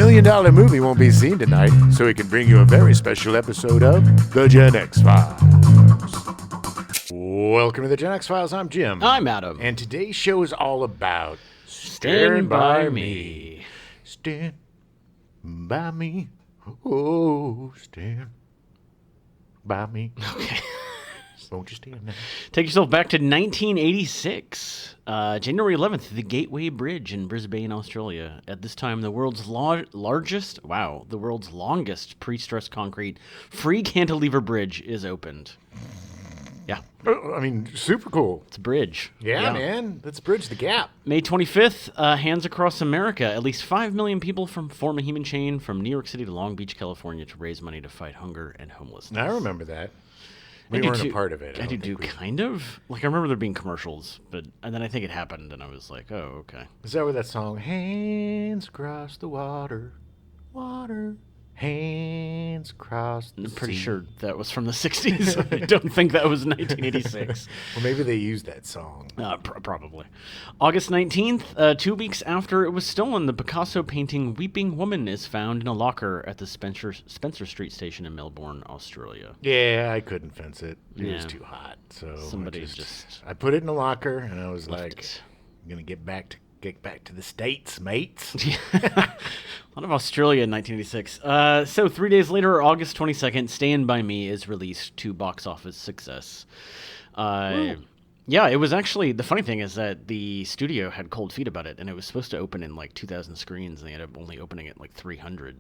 million movie won't be seen tonight, so we can bring you a very special episode of The Gen X Files. Welcome to The Gen X Files. I'm Jim. I'm Adam. And today's show is all about Stand by me. Stand by me. Oh, stand by me. Okay. Won't you stand now? Take yourself back to 1986. January 11th, the Gateway Bridge in Brisbane, Australia. At this time, the world's longest pre-stressed concrete free cantilever bridge is opened. Yeah. I mean, super cool. It's a bridge. Yeah, man. Let's bridge the gap. May 25th, hands across America. At least 5 million people form a human chain from New York City to Long Beach, California to raise money to fight hunger and homelessness. I remember that. We weren't a part of it. I do kind of. Like, I remember there being commercials, and then I think it happened, and I was like, oh, okay. Is that where that song, Hands Across the Water, Hands Across the I'm pretty sea. sure that was from the 60s. I don't think that was 1986. Well, maybe they used that song. Probably. August 19th, 2 weeks after it was stolen, the Picasso painting Weeping Woman is found in a locker at the Spencer Street station in Melbourne, Australia. Yeah, I couldn't fence it. It was too hot. So Somebody I put it in a locker, and I was like, it. I'm going to get back to the States, mates. A lot of Australia in 1986. So 3 days later, August 22nd, Stand By Me is released to box office success. Yeah, it was actually, the funny thing is that the studio had cold feet about it, and it was supposed to open in like 2,000 screens, and they ended up only opening at like 300.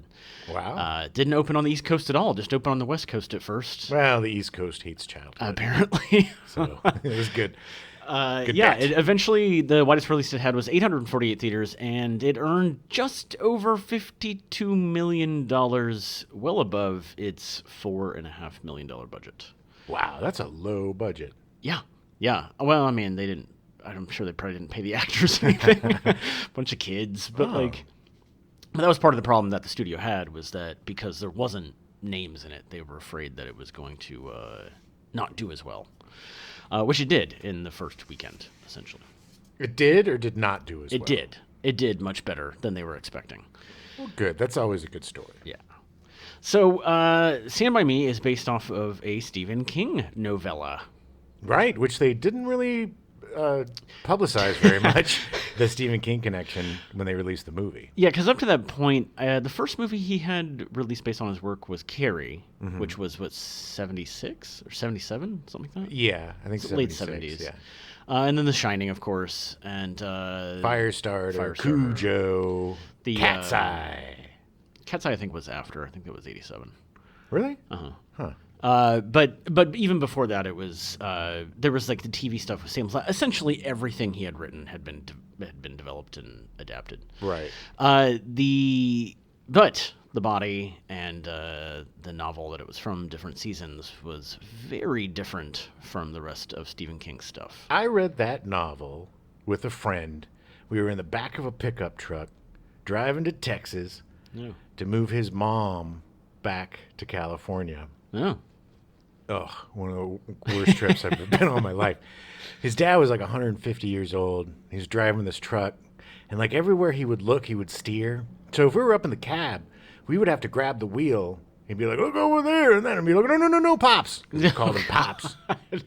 Wow. Didn't open on the East Coast at all, just opened on the West Coast at first. Well, the East Coast hates childhood. Apparently. So it was good. Eventually the widest release it had was 848 theaters, and it earned just over $52 million, well above its $4.5 million budget. Wow, that's a low budget. Yeah. Well, I mean, I'm sure they probably didn't pay the actors anything. Bunch of kids. But that was part of the problem that the studio had, was that because there wasn't names in it, they were afraid that it was going to not do as well. Which it did in the first weekend, essentially. It did or did not do as well? It did. It did much better than they were expecting. Well, good. That's always a good story. Yeah. So, Stand By Me is based off of a Stephen King novella. Right, which they didn't really publicize very much, the Stephen King connection, when they released the movie. Yeah, because up to that point, the first movie he had released based on his work was Carrie, which was, 76 or 77, something like that? Yeah, I think late 70s. Yeah. And then The Shining, of course, and Firestarter, Cujo, Cat's Eye. Cat's Eye, I think, was after. I think that was 87. Really? Uh-huh. Huh. But even before that, it was there was like the TV stuff with Sam. Essentially, everything he had written had been developed and adapted. Right. The body and the novel that it was from, different seasons, was very different from the rest of Stephen King's stuff. I read that novel with a friend. We were in the back of a pickup truck driving to Texas to move his mom back to California. Oh. Ugh, one of the worst trips I've ever been on in my life. His dad was like 150 years old. He was driving this truck, and like everywhere he would look, he would steer. So if we were up in the cab, we would have to grab the wheel. He'd be like, look over there, and then I'd be like, no, Pops. Because he called him Pops.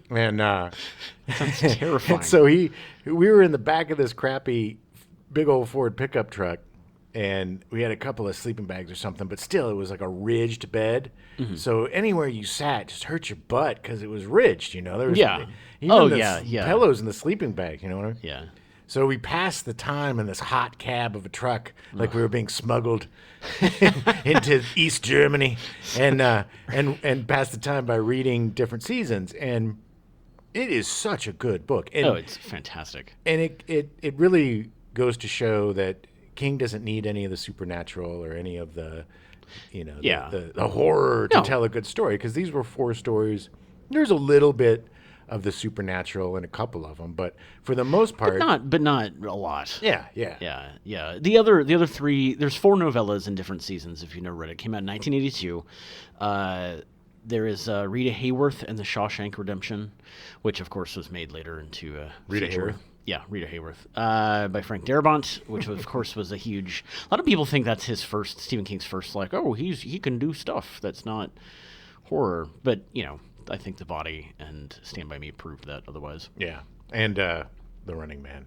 And Sounds terrifying. and so we were in the back of this crappy big old Ford pickup truck, and we had a couple of sleeping bags or something, but still, it was like a ridged bed. Mm-hmm. So anywhere you sat just hurt your butt because it was ridged, you know? There was pillows in the sleeping bag, you know what I mean? Yeah. So we passed the time in this hot cab of a truck, like we were being smuggled into East Germany, and passed the time by reading different seasons. And it is such a good book. And, it's fantastic. And it really goes to show that King doesn't need any of the supernatural or any of the, the horror to tell a good story, because these were 4 stories. There's a little bit of the supernatural in a couple of them, but for the most part, but not a lot. Yeah. The other 3, there's 4 novellas in different seasons. If you never read it, came out in 1982. There is Rita Hayworth and the Shawshank Redemption, which of course was made later into Rita feature. Hayworth. Yeah, Rita Hayworth, by Frank Darabont, which of course was a huge. A lot of people think that's his first, Stephen King's first, like, oh, he can do stuff that's not horror, but I think The Body and Stand by Me proved that otherwise. Yeah, and The Running Man.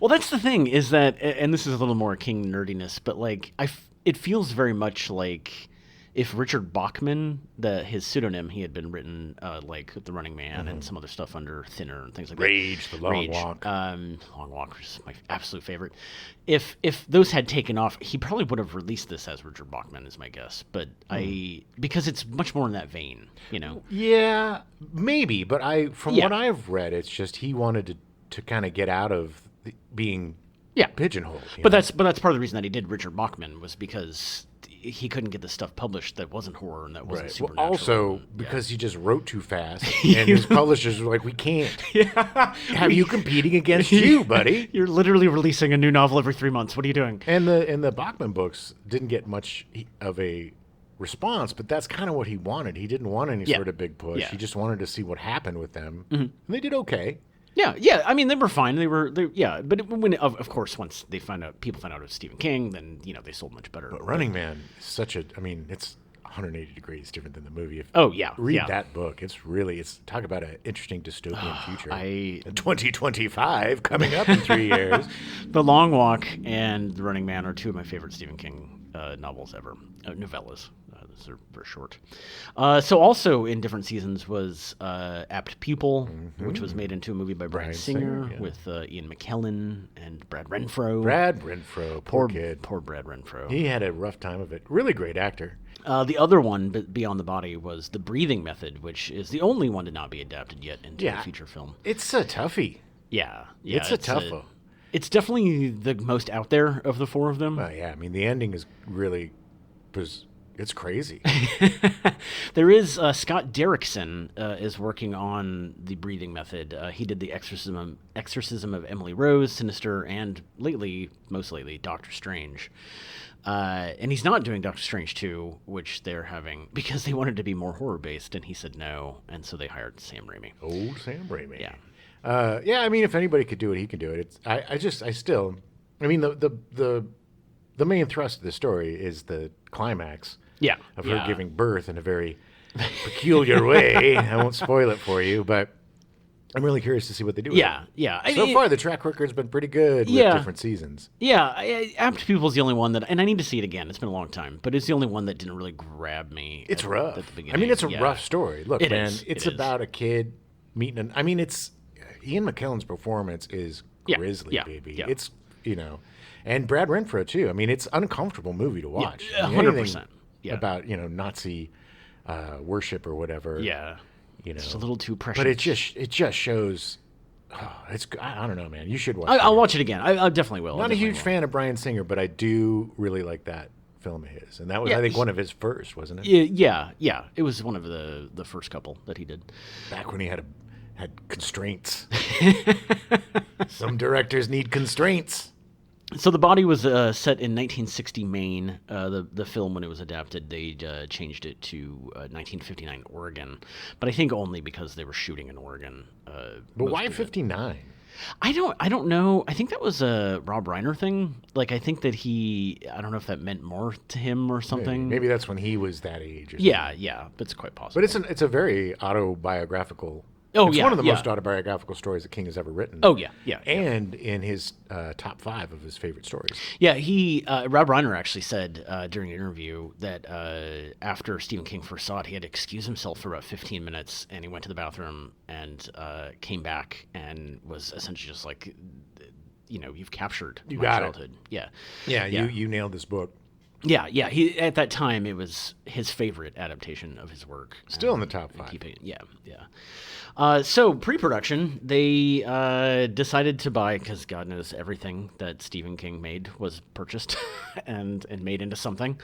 Well, that's the thing is that, and this is a little more King nerdiness, but like it feels very much like if Richard Bachman, his pseudonym, he had been written like The Running Man and some other stuff under Thinner and things like Rage, that. The Long Walk. Long Walk is my absolute favorite. If those had taken off, he probably would have released this as Richard Bachman, is my guess. But because it's much more in that vein, Yeah, maybe. But from Yeah. what I've read, it's just he wanted to kind of get out of being pigeonholed. But that's part of the reason that he did Richard Bachman was because he couldn't get the stuff published that wasn't horror and that wasn't Well, supernatural. also, because he just wrote too fast, and his publishers were like, "We can't have you competing against you, buddy." You're literally releasing a new novel every 3 months. What are you doing? And the Bachman books didn't get much of a response, but that's kind of what he wanted. He didn't want any sort of big push. Yeah. He just wanted to see what happened with them, and they did okay. Yeah. I mean, they were fine. But when of course once people find out it was Stephen King, then they sold much better. But Running Man is such a. I mean, it's 180 degrees different than the movie. Read that book. It's talk about an interesting dystopian future. 2025 coming up in 3 years. The Long Walk and The Running Man are two of my favorite Stephen King novels ever. Novellas. Those are very short. So also in different seasons was Apt Pupil, which was made into a movie by Bryan Singer with Ian McKellen and Brad Renfro. Brad Renfro, poor kid. Poor Brad Renfro. He had a rough time of it. Really great actor. The other one, Beyond the Body, was The Breathing Method, which is the only one to not be adapted yet into a feature film. It's a toughie. Yeah. It's a tough one. It's definitely the most out there of the four of them. I mean, the ending is really... It's crazy. There is Scott Derrickson is working on The Breathing Method. He did The Exorcism of Emily Rose, Sinister, and most lately, Doctor Strange. And he's not doing Doctor Strange 2, which they're having because they wanted to be more horror based, and he said no, and so they hired Sam Raimi. Oh, Sam Raimi. Yeah. I mean, if anybody could do it, he can do it. I mean, the main thrust of the story is the climax. Yeah. Of her giving birth in a very peculiar way. I won't spoil it for you, but I'm really curious to see what they do with it. Yeah. So far, the track record's been pretty good with different seasons. Yeah, Apt Pupil's the only one that, and I need to see it again. It's been a long time, but it's the only one that didn't really grab me. It's rough. At the beginning. I mean, it's a rough story. Look, it's about a kid meeting it's Ian McKellen's performance is grisly, baby. Yeah. It's, and Brad Renfro, too. I mean, it's an uncomfortable movie to watch. 100%. Yeah. About, Nazi worship or whatever. Yeah. It's a little too precious. But it just shows. I don't know, man. You should watch it. I'll watch it again. I definitely will. Not a huge fan of Bryan Singer, but I do really like that film of his. And that was, I think, one of his first, wasn't it? Yeah. It was one of the first couple that he did. Back when he had constraints. Some directors need constraints. So The Body was set in 1960 Maine. The film, when it was adapted, they changed it to 1959 Oregon, but I think only because they were shooting in Oregon. But why 59? I don't know. I think that was a Rob Reiner thing. Like, I think that I don't know if that meant more to him or something. Maybe that's when he was that age. Or yeah, but it's quite possible. But it's a very autobiographical. Oh, it's yeah, one of the most autobiographical stories that King has ever written. Oh, yeah. And in his top 5 of his favorite stories. Yeah, Rob Reiner actually said during an interview that after Stephen King first saw it, he had to excuse himself for about 15 minutes, and he went to the bathroom and came back and was essentially just like, you've captured my childhood. Yeah. Yeah, you nailed this book. Yeah. He at that time it was his favorite adaptation of his work. Still in the top 5. Yeah. So pre-production, they decided to buy, because God knows everything that Stephen King made was purchased and made into something.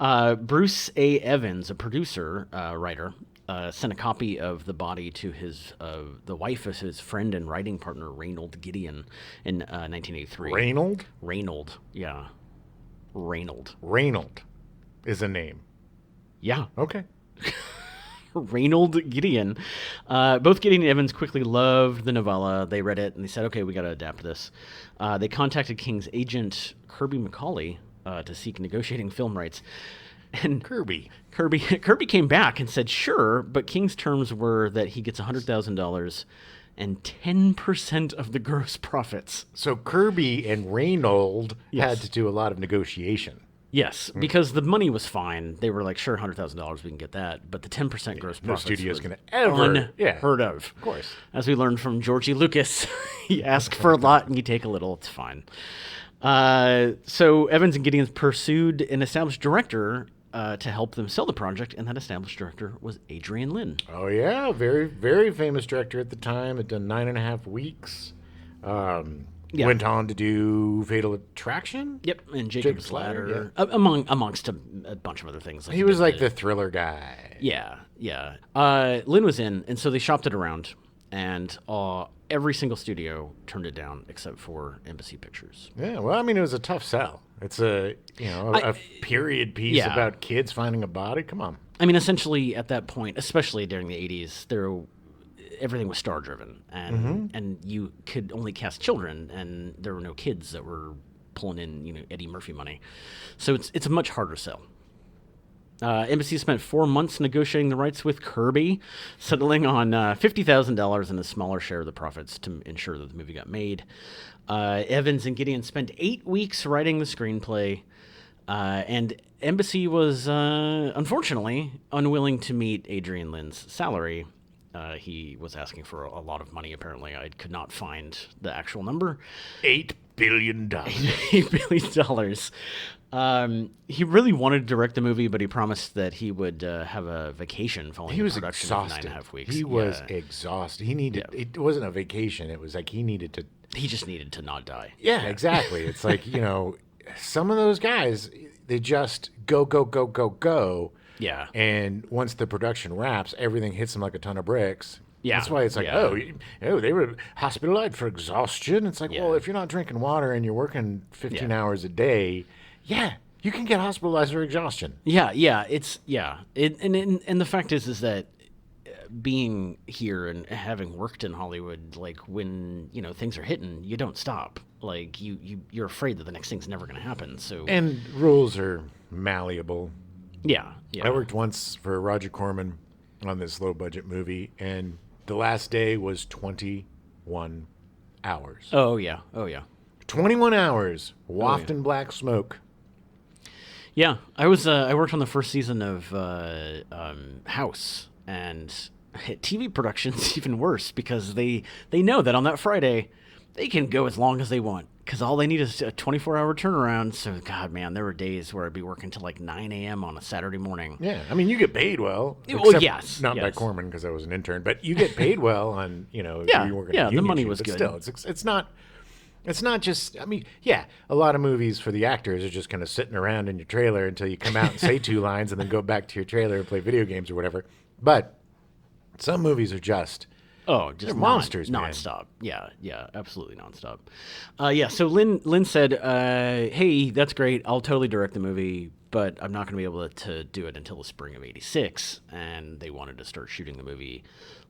Bruce A. Evans, a producer, writer, sent a copy of The Body to the wife of his friend and writing partner, Reynold Gideon, in 1983. Reynold, yeah. Reynold is a name. Yeah. Okay. Reynold Gideon. Both Gideon and Evans quickly loved the novella. They read it and they said, okay, we got to adapt this. They contacted King's agent, Kirby McCauley, to seek negotiating film rights. And Kirby came back and said, sure, but King's terms were that he gets $100,000 and 10% of the gross profits. So Kirby and Reynold had to do a lot of negotiation. Yes, because the money was fine. They were like, sure, $100,000, we can get that. But the 10% gross profits No studio's going to unheard of. Of course. As we learned from Georgie Lucas, you ask for a lot and you take a little. It's fine. So Evans and Gideon pursued an established director to help them sell the project, and that established director was Adrian Lyne. Oh, yeah. Very, very famous director at the time. Had done 9.5 Weeks. Went on to do Fatal Attraction. Yep, and Jacob's Ladder, amongst a bunch of other things. He was like the thriller guy. Yeah. Lyne was in, and so they shopped it around, and every single studio turned it down except for Embassy Pictures. Yeah, well, I mean, it was a tough sell. It's a period piece about kids finding a body. Come on. I mean, essentially at that point, especially during the 80s, everything was star driven, and you could only cast children, and there were no kids that were pulling in Eddie Murphy money. So it's a much harder sell. Embassy spent 4 months negotiating the rights with Kirby, settling on $50,000 and a smaller share of the profits to ensure that the movie got made. Evans and Gideon spent 8 weeks writing the screenplay, and Embassy was, unfortunately, unwilling to meet Adrian Lyne's salary. He was asking for a lot of money, apparently. I could not find the actual number. $8 billion. $8 billion. He really wanted to direct the movie, but he promised that he would have a vacation following the production exhausted. of 9.5 weeks. He was exhausted. He needed. It wasn't a vacation. It was like he needed to. He just needed to not die. Yeah, exactly. It's like some of those guys, they just go, go, go, go, go. Yeah. And once the production wraps, everything hits them like a ton of bricks. Yeah. That's why it's like, they were hospitalized for exhaustion. It's like, well, if you're not drinking water and you're working 15 hours a day, you can get hospitalized for exhaustion. And the fact is that being here and having worked in Hollywood, like when things are hitting, you don't stop. Like you're afraid that the next thing's never going to happen. So and rules are malleable. Yeah. I worked once for Roger Corman on this low budget movie, and the last day was 21 hours. Oh yeah. 21 hours wafting black smoke. Yeah, I worked on the first season of House, and TV production's even worse because they know that on that Friday they can go as long as they want because all they need is a 24-hour turnaround. So, God, man, there were days where I'd be working till like 9 a.m. on a Saturday morning. Yeah, I mean, you get paid well. Yes. Not by Corman because I was an intern, but you get paid well on, if you're working the money was good. Still, it's not just, I mean, a lot of movies for the actors are just kind of sitting around in your trailer until you come out and say 2 lines and then go back to your trailer and play video games or whatever. But some movies are just monsters, nonstop. Yeah, absolutely nonstop. So Lynn said, "Hey, that's great. I'll totally direct the movie, but I'm not going to be able to do it until the spring of '86." And they wanted to start shooting the movie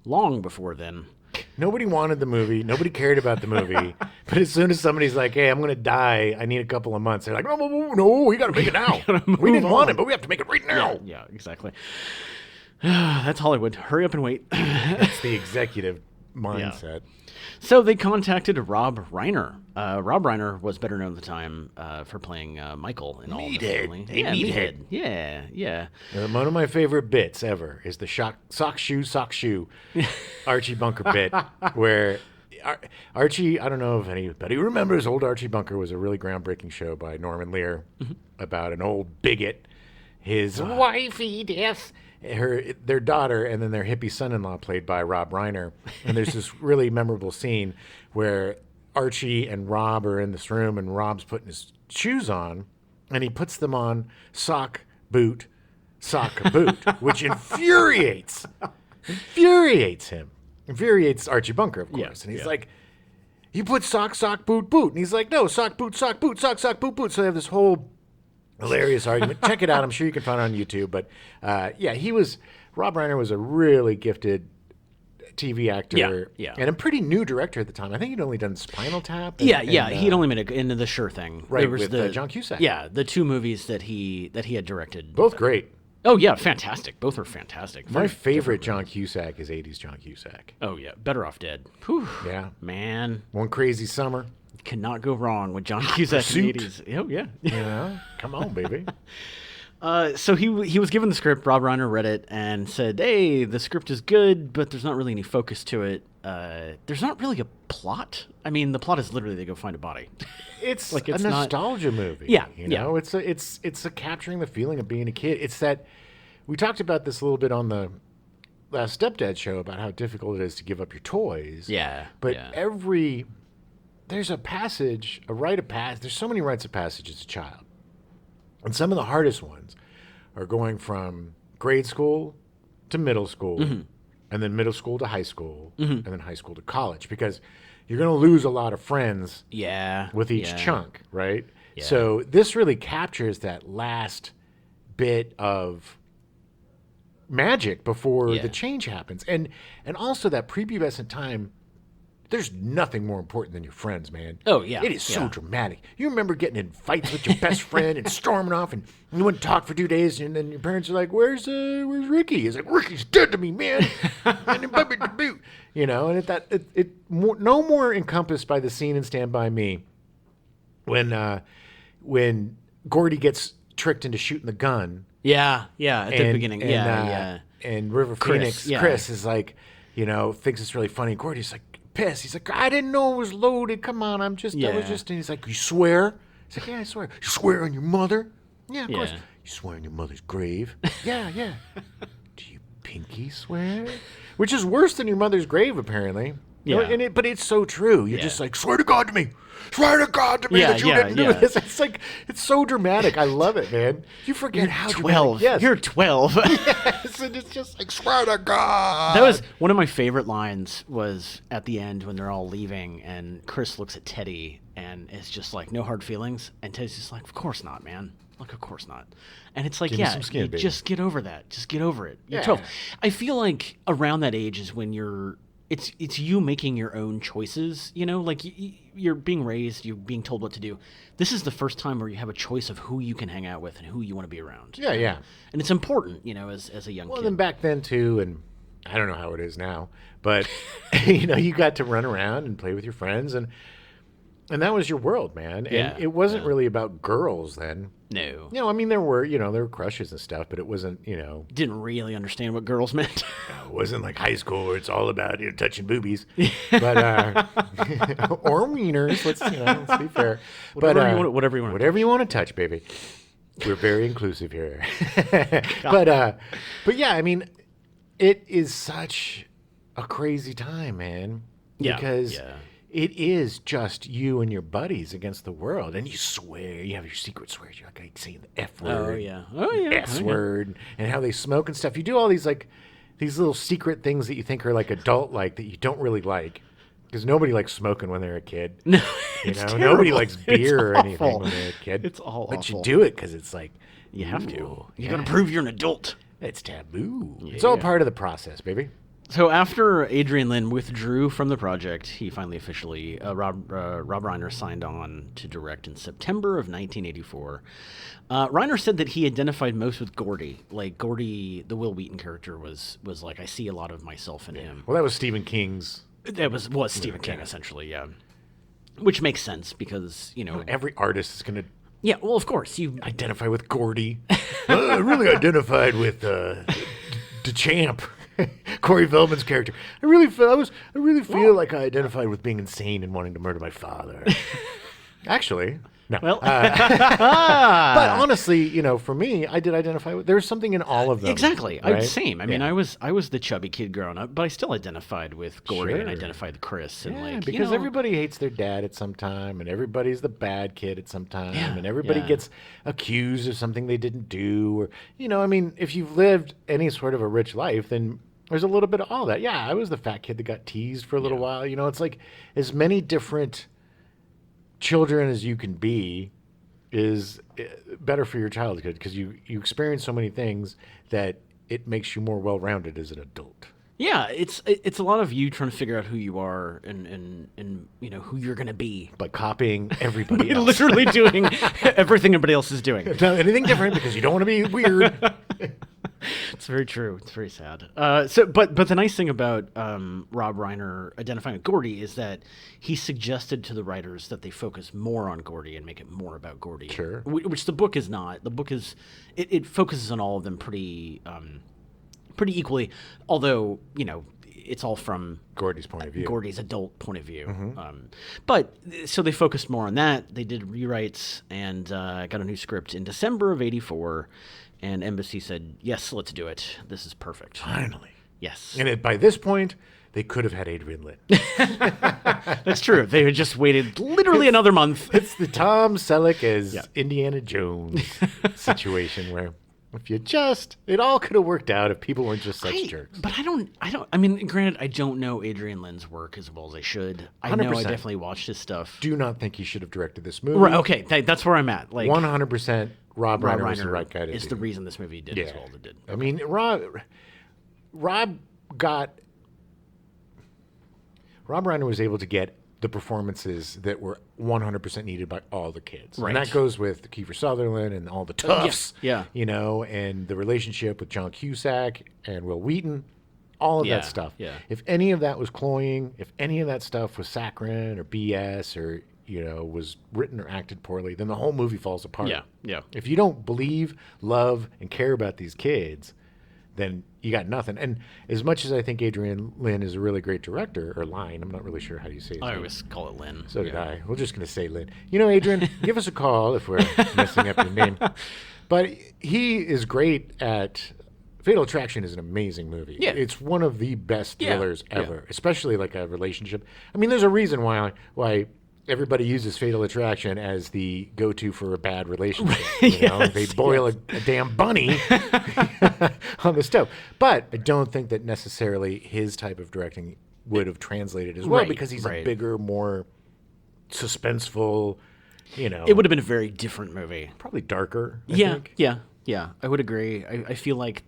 long before then. Nobody wanted the movie. Nobody cared about the movie. But as soon as somebody's like, "Hey, I'm going to die. I need a couple of months," they're like, "No, we got to make it now. We didn't want it, but we have to make it right now." Yeah, exactly. That's Hollywood. Hurry up and wait. It's the executive mindset. Yeah. So they contacted Rob Reiner. Rob Reiner was better known at the time for playing Michael in all of the family. Meathead. Yeah. One of my favorite bits ever is the sock shoe Archie Bunker bit where Archie, I don't know if anybody remembers, old Archie Bunker was a really groundbreaking show by Norman Lear about an old bigot, his wifey, death. Their daughter and then their hippie son-in-law played by Rob Reiner. And there's this really memorable scene where Archie and Rob are in this room and Rob's putting his shoes on and he puts them on sock, boot, which infuriates him. Infuriates Archie Bunker, of course. And he's like, you put sock, boot. And he's like, no, sock, boot, sock, boot. So they have this whole hilarious argument. Check it out. I'm sure you can find it on YouTube. But he was Rob Reiner was a really gifted TV actor, Yeah. and a pretty new director at the time. I think he'd only done Spinal Tap. And, He'd only made it into the Sure Thing. right There was with John Cusack. Yeah, the 2 movies that he had directed. Both great. Oh yeah, fantastic. Both are fantastic. My Very favorite different John Cusack is 80s John Cusack. movies. Oh yeah, Better Off Dead. Whew, Yeah. man, One Crazy Summer. cannot go wrong with John Cusack in the Pursuit. 80s. Oh yeah. You know? Come on, baby. So he was given the script. Rob Reiner read it and said, "Hey, the script is good, but there's not really any focus to it. There's not really a plot. I mean, the plot is literally they go find a body. It's Like, a it's not- nostalgia movie. Yeah, You know, it's a capturing the feeling of being a kid. It's that we talked about this a little bit on the last Stepdad show about how difficult it is to give up your toys. Yeah, But yeah. there's a passage, a rite of passage. There's so many rites of passage as a child. And some of the hardest ones are going from grade school to middle school, and then middle school to high school, and then high school to college, because you're going to lose a lot of friends Yeah, with each yeah. chunk, right? Yeah. So this really captures that last bit of magic before Yeah. the change happens. And also that prepubescent time, there's nothing more important than your friends, man. Oh, yeah, It is so yeah. dramatic. You remember getting in fights with your best friend and storming off, and you wouldn't talk for 2 days, and then your parents are like, where's Ricky? He's like, Ricky's dead to me, man. You know, and no more encompassed by the scene in Stand By Me when Gordy gets tricked into shooting the gun. Yeah, at the beginning. Yeah. And River Chris, Phoenix, yeah. Chris is like, you know, thinks it's really funny. Gordy's like pissed. He's like, I didn't know it was loaded. Come on, I was just. And he's like, you swear? He's like, yeah, I swear. You swear on your mother? Yeah, of course. Yeah. You swear on your mother's grave? Yeah. Do you pinky swear? Which is worse than your mother's grave, apparently. You know, Yeah. but it's so true. You're Yeah. just like, swear to God to me. Swear to God to me Yeah, that you yeah, didn't do yeah. this. It's like, it's so dramatic. I love it, man. You forget how 12. dramatic. Yes. You're 12. Yes, and it's just like, swear to God. That was one of my favorite lines. Was at the end when they're all leaving, and Chris looks at Teddy and is just like, "No hard feelings," and Teddy's just like, "Of course not, man. Like, of course not." And it's like, Give me yeah, some skin, you baby. just get over that. Just get over it. You're Yeah. 12. I feel like around that age is when it's you making your own choices. You know, like you're being raised, you're being told what to do. This is the first time where you have a choice of who you can hang out with and who you want to be around. Yeah. And it's important, you know, as a young Well, kid. then back then, too, and I don't know how it is now, but, you know, you got to run around and play with your friends, and that was your world, man. And Yeah, it wasn't really about girls then. No. You know, I mean, there were crushes and stuff, but it wasn't, you know, Didn't really understand what girls meant. it wasn't like high school where it's all about, you know, touching boobies. But, or wieners, let's be fair. Whatever you want. Whatever you want to touch, baby. We're very inclusive here. But yeah, I mean, it is such a crazy time, man. Yeah, Because yeah. it is just you and your buddies against the world, and you swear, you have your secret swears. You're like saying the F word, Oh yeah. S word, and how they smoke and stuff. You do all these these little secret things that you think are like adult like that you don't really like. Because nobody likes smoking when they're a kid. No, You it's know, terrible. nobody likes It's beer or anything awful. when they're a kid. It's all But awful. you do it because it's like, You have to. ooh, You yeah. got to prove you're an adult. It's taboo. It's all part of the process, baby. So after Adrian Lin withdrew from the project, he finally officially Rob Reiner signed on to direct in September of 1984. Reiner said that he identified most with Gordy. Like Gordy, the Will Wheaton character, was like, I see a lot of myself in him. Well, that was Stephen King's. That was Stephen King essentially, yeah. Which makes sense because, you know, Every artist is going to yeah. Well, of course you. identify with Gordy. I really identified with DeChamp, Corey Feldman's character. I really feel like I identified with being insane and wanting to murder my father. Actually, no. Well, But honestly, you know, for me, I did identify with. There's something in all of them. exactly. right? Same. I mean, Yeah. I was the chubby kid growing up, but I still identified with Gordy and Sure. identified with Chris and Yeah, like because you know, everybody hates their dad at some time, and everybody's the bad kid at some time, Yeah, and everybody yeah. gets accused of something they didn't do, or I mean, if you've lived any sort of a rich life, then there's a little bit of all that. Yeah, I was the fat kid that got teased for a little while. You know, it's like as many different children as you can be is better for your childhood because you experience so many things that it makes you more well-rounded as an adult. Yeah, it's a lot of you trying to figure out who you are and who you're gonna be By copying everybody by else. literally doing everything everybody else is doing. Not anything different because you don't want to be weird. It's very true. It's very sad. But the nice thing about Rob Reiner identifying with Gordy is that he suggested to the writers that they focus more on Gordy and make it more about Gordy. Sure. Which the book is not. The book is it focuses on all of them pretty equally, although it's all from Gordy's point of view. Gordy's adult point of view. But so they focused more on that. They did rewrites and got a new script in December of '84. And Embassy said, yes, let's do it. This is perfect. Finally. Yes. And by this point, they could have had Adrian Lyne. That's true. They had just waited literally another month. It's the Tom Selleck as Indiana Jones situation where if you it all could have worked out if people weren't just such jerks. But I mean, granted, I don't know Adrian Lyne's work as well as I should. I know 100%. I definitely watched his stuff. Do not think he should have directed this movie. Right, okay, that's where I'm at. Like 100% Rob Reiner was the right guy to is do. the reason this movie did as well as it did. I mean, Rob Reiner was able to get the performances that were 100% needed by all the kids. Right. And that goes with Kiefer Sutherland and all the toughs, Yeah. And the relationship with John Cusack and Will Wheaton, all of that stuff. Yeah. If any of that was cloying, if any of that stuff was saccharine or BS or, was written or acted poorly, then the whole movie falls apart. Yeah. If you don't believe, love, and care about these kids, then you got nothing. And as much as I think Adrian Lyne is a really great director, or Lyne, I'm not really sure how you say it. I always call it Lynn. So did I. We're just going to say Lyne. Adrian, give us a call if we're messing up your name. But he is great at... Fatal Attraction is an amazing movie. Yeah. It's one of the best thrillers ever, Yeah. especially like a relationship. I mean, there's a reason why everybody uses Fatal Attraction as the go-to for a bad relationship. They boil a damn bunny on the stove. But I don't think that necessarily his type of directing would have translated as well Right, because he's right. a bigger, more suspenseful, It would have been a very different movie. probably darker. I Yeah, think. yeah. I would agree. I feel like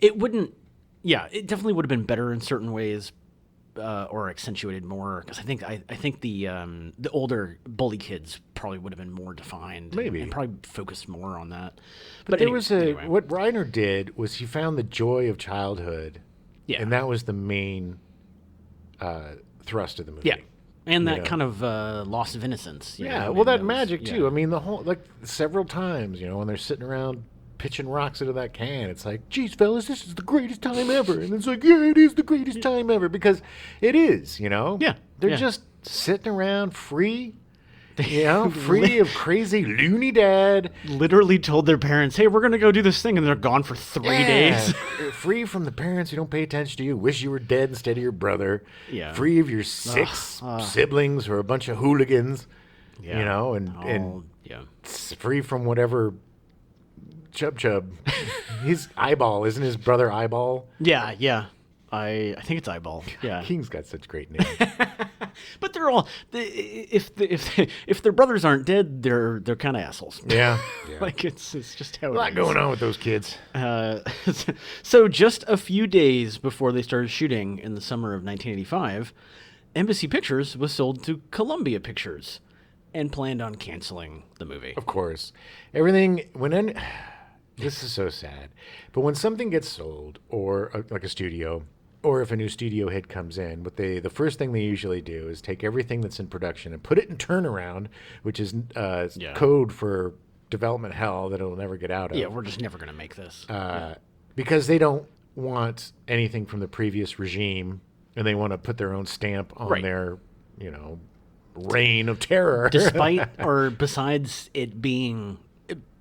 it wouldn't. Yeah, it definitely would have been better in certain ways, or accentuated more. Because I think the older bully kids probably would have been more defined. Maybe. and probably focused more on that. But there was anyway. what Reiner did was he found the joy of childhood, Yeah. and that was the main thrust of the movie. Yeah, and that know. kind of loss of innocence. Yeah, and well, that was- magic too. yeah. I mean, the whole several times, when they're sitting around pitching rocks into that can, it's like, "Geez, fellas, this is the greatest time ever," and it's like, "Yeah, it is the greatest time ever," because it is. Yeah, they're yeah. just sitting around free. Free of crazy loony dad. Literally told their parents, "Hey, we're gonna go do this thing," and they're gone for 3 days. Free from the parents who don't pay attention to you, wish you were dead instead of your brother. Yeah. Free of your 6 siblings who are a bunch of hooligans. Yeah. And yeah. free from whatever Chub. His Eyeball, isn't his brother Eyeball? Yeah. I think it's Eyeball. Yeah. King's got such great names. But they're all if their brothers aren't dead, they're kind of assholes. Yeah. Like it's just how A it lot is. going on with those kids. So just a few days before they started shooting in the summer of 1985, Embassy Pictures was sold to Columbia Pictures and planned on canceling the movie. Of course. This is so sad. But when something gets sold, or like a studio, or if a new studio hit comes in, the first thing they usually do is take everything that's in production and put it in turnaround, which is code for development hell that it'll never get out of. Yeah, we're just never going to make this. Because they don't want anything from the previous regime, and they want to put their own stamp on their, reign of terror. Despite or besides it being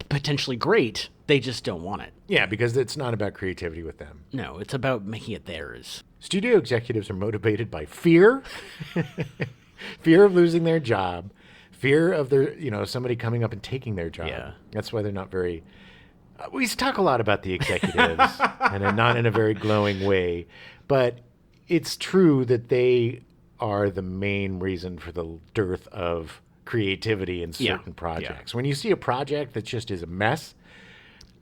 potentially great, they just don't want it. Yeah, because it's not about creativity with them. No, it's about making it theirs. Studio executives are motivated by fear, fear of losing their job, fear of somebody coming up and taking their job. Yeah. That's why they're not very... we talk a lot about the executives, and not in a very glowing way, but it's true that they are the main reason for the dearth of creativity in certain projects. When you see a project that just is a mess,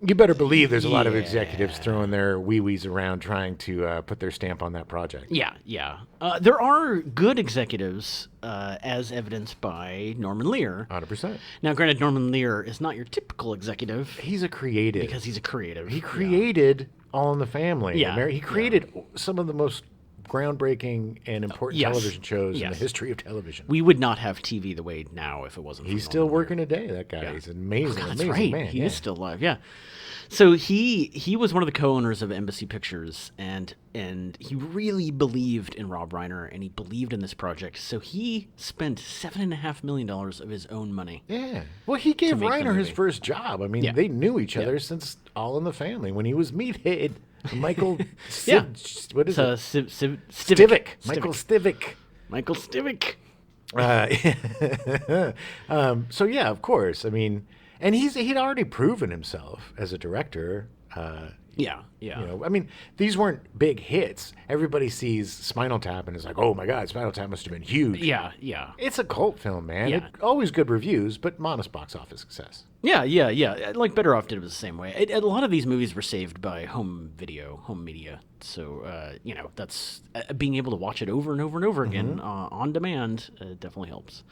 You better believe there's a lot of executives throwing their wee-wees around trying to put their stamp on that project. Yeah, yeah. There are good executives, as evidenced by Norman Lear. 100%. Now, granted, Norman Lear is not your typical executive. He's a creative. Because he's a creative. He created All in the Family. Yeah. He created some of the most groundbreaking and important television shows in the history of television. We would not have TV the way now if it wasn't for He's still working today, that guy. Yeah. He's an amazing, That's amazing right. man. He is still alive, yeah. So he was one of the co-owners of Embassy Pictures, and he really believed in Rob Reiner, and he believed in this project. So he spent $7.5 million of his own money. Yeah. Well, he gave make the Reiner his movie. first job. I mean, they knew each other since All in the Family. When he was Meathead, Michael what is it? Stivic. Michael Stivic. Michael Stivic. So yeah, of course. I mean, and he'd already proven himself as a director. Yeah. You know, I mean, these weren't big hits. Everybody sees Spinal Tap and is like, "Oh my God, Spinal Tap must have been huge." Yeah. It's a cult film, man. Yeah. Always good reviews, but modest box office success. Yeah. Like Better Off did it was the same way. A lot of these movies were saved by home media. So, that's being able to watch it over and over and over again on demand definitely helps.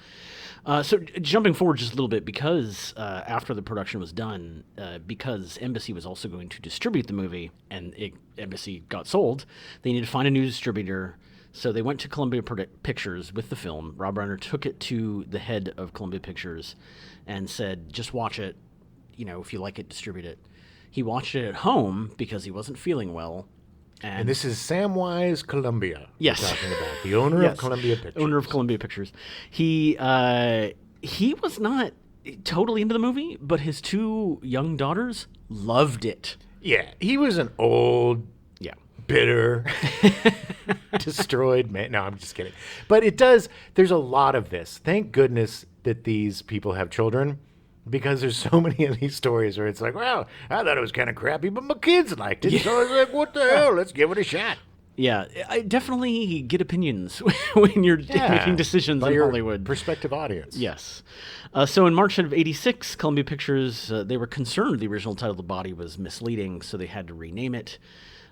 So jumping forward just a little bit, because after the production was done, because Embassy was also going to distribute the movie, and Embassy got sold, they needed to find a new distributor. So they went to Columbia Pictures with the film. Rob Reiner took it to the head of Columbia Pictures and said, just watch it. If you like it, distribute it. He watched it at home because he wasn't feeling well. And this is Samwise Columbia. Yes. We're talking about the owner of Columbia Pictures. Owner of Columbia Pictures. He was not totally into the movie, but his two young daughters loved it. Yeah, he was an old, bitter, destroyed man. No, I'm just kidding. But there's a lot of this. Thank goodness that these people have children, because there's so many of these stories where it's like, well, I thought it was kind of crappy, but my kids liked it. So I was like, what the hell? Let's give it a shot. Yeah, I definitely get opinions when you're making decisions in Hollywood. Prospective audience. Yes. So in March of '86, Columbia Pictures, they were concerned the original title of the body was misleading, so they had to rename it.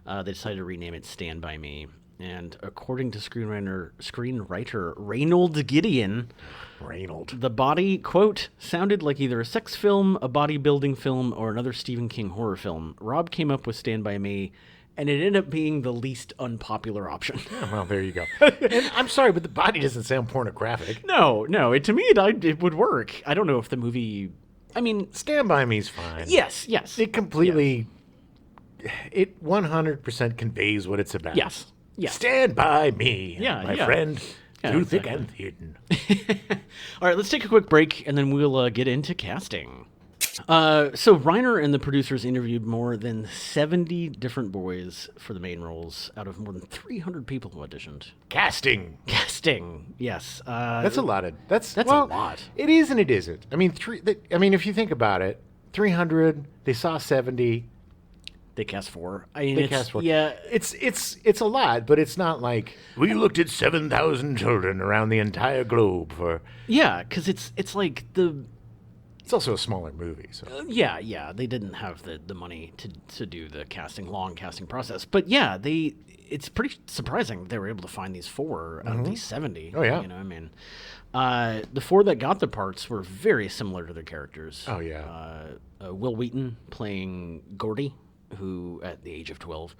They decided to rename it Stand By Me. And according to screenwriter Reynold Gideon, the body, quote, sounded like either a sex film, a bodybuilding film, or another Stephen King horror film. Rob came up with Stand By Me, and it ended up being the least unpopular option. Yeah, well, there you go. And I'm sorry, but the body doesn't sound pornographic. No. To me, it would work. I don't know if the movie... I mean... Stand By Me's fine. Yes. It completely... It 100% conveys what it's about. Yes. Stand by me, my friend, through thick and thin. All right, let's take a quick break, and then we'll get into casting. So Reiner and the producers interviewed more than 70 different boys for the main roles out of more than 300 people who auditioned. Casting, yes. That's a lot. That's a lot. It is and it isn't. I mean, if you think about it, 300. They saw 70. They cast 4. Cast 4. Yeah, it's a lot, but it's not like we looked at 7,000 children around the entire globe for. Yeah, because it's like It's also a smaller movie, so. Yeah. They didn't have the money to do the long casting process, but yeah, it's pretty surprising they were able to find these 4 out of these 70. Oh yeah. I mean, the 4 that got the parts were very similar to their characters. Oh yeah. Will Wheaton playing Gordy, who at the age of 12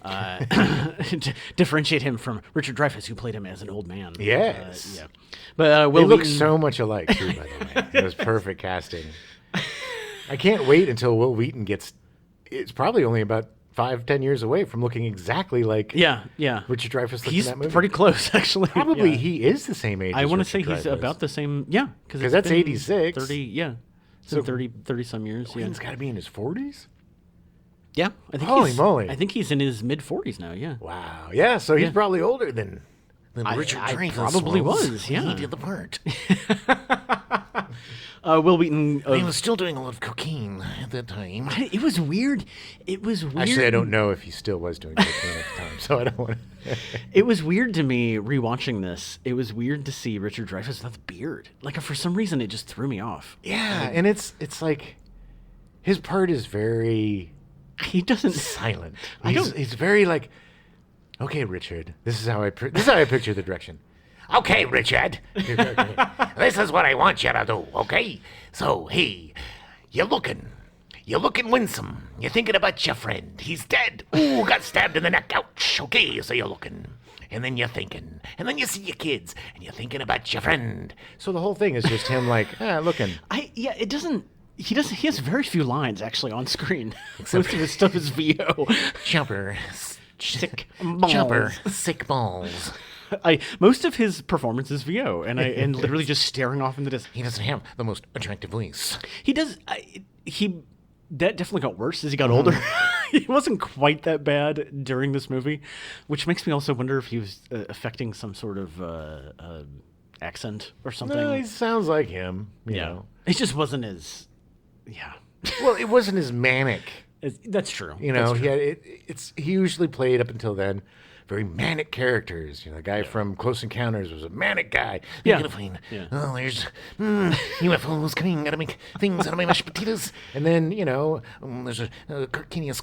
to differentiate him from Richard Dreyfuss, who played him as an old man. Yes. Yeah. But Will look so much alike too, by the way. It was perfect casting. I can't wait until Will Wheaton it's probably only about 5-10 years away from looking exactly like Richard Dreyfuss looked in that movie. He's pretty close, actually. Probably he is the same age. I want to say he's about the same. Yeah, because that's 86. 30. Yeah. So 30 some years. Wheaton's got to be in his 40s. Yeah, I think Holy moly! I think he's in his mid-40s now. Yeah. Wow. Yeah. So he's probably older than Richard Dreyfuss. Probably was. Yeah. He did the part. Will Wheaton. He was still doing a lot of cocaine at that time. It was weird. Actually, I don't know if he still was doing cocaine at the time, so I don't want to. It was weird to me rewatching this. It was weird to see Richard Dreyfuss without the beard. Like, for some reason, it just threw me off. Yeah, and it's like. his part is very He doesn't. silent. I don't- He's very like, okay, Richard. This is how I picture the direction. Okay, Richard. This is what I want you to do. Okay. So hey, you're looking winsome. You're thinking about your friend. He's dead. Ooh, got stabbed in the neck. Ouch. Okay, so you're looking. And then you're thinking. And then you see your kids. And you're thinking about your friend. So the whole thing is just him like, looking. It doesn't. He has very few lines actually on screen. Most of his stuff is VO. Chopper. Sick balls. Chopper. Sick balls. Most of his performance is VO, and literally just staring off into this. He doesn't have the most attractive voice. He does. That definitely got worse as he got older. He wasn't quite that bad during this movie, which makes me also wonder if he was affecting some sort of accent or something. No, he sounds like him. You know. It just wasn't as. Yeah. Well, it wasn't as manic. That's true. You know, That's true. he usually played up until then very manic characters. You know, the guy from Close Encounters was a manic guy. Yeah. You're gonna find, Yeah. oh, there's UFOs coming, gotta make things out of my mashed potatoes. And then, you know, there's a Carquinius.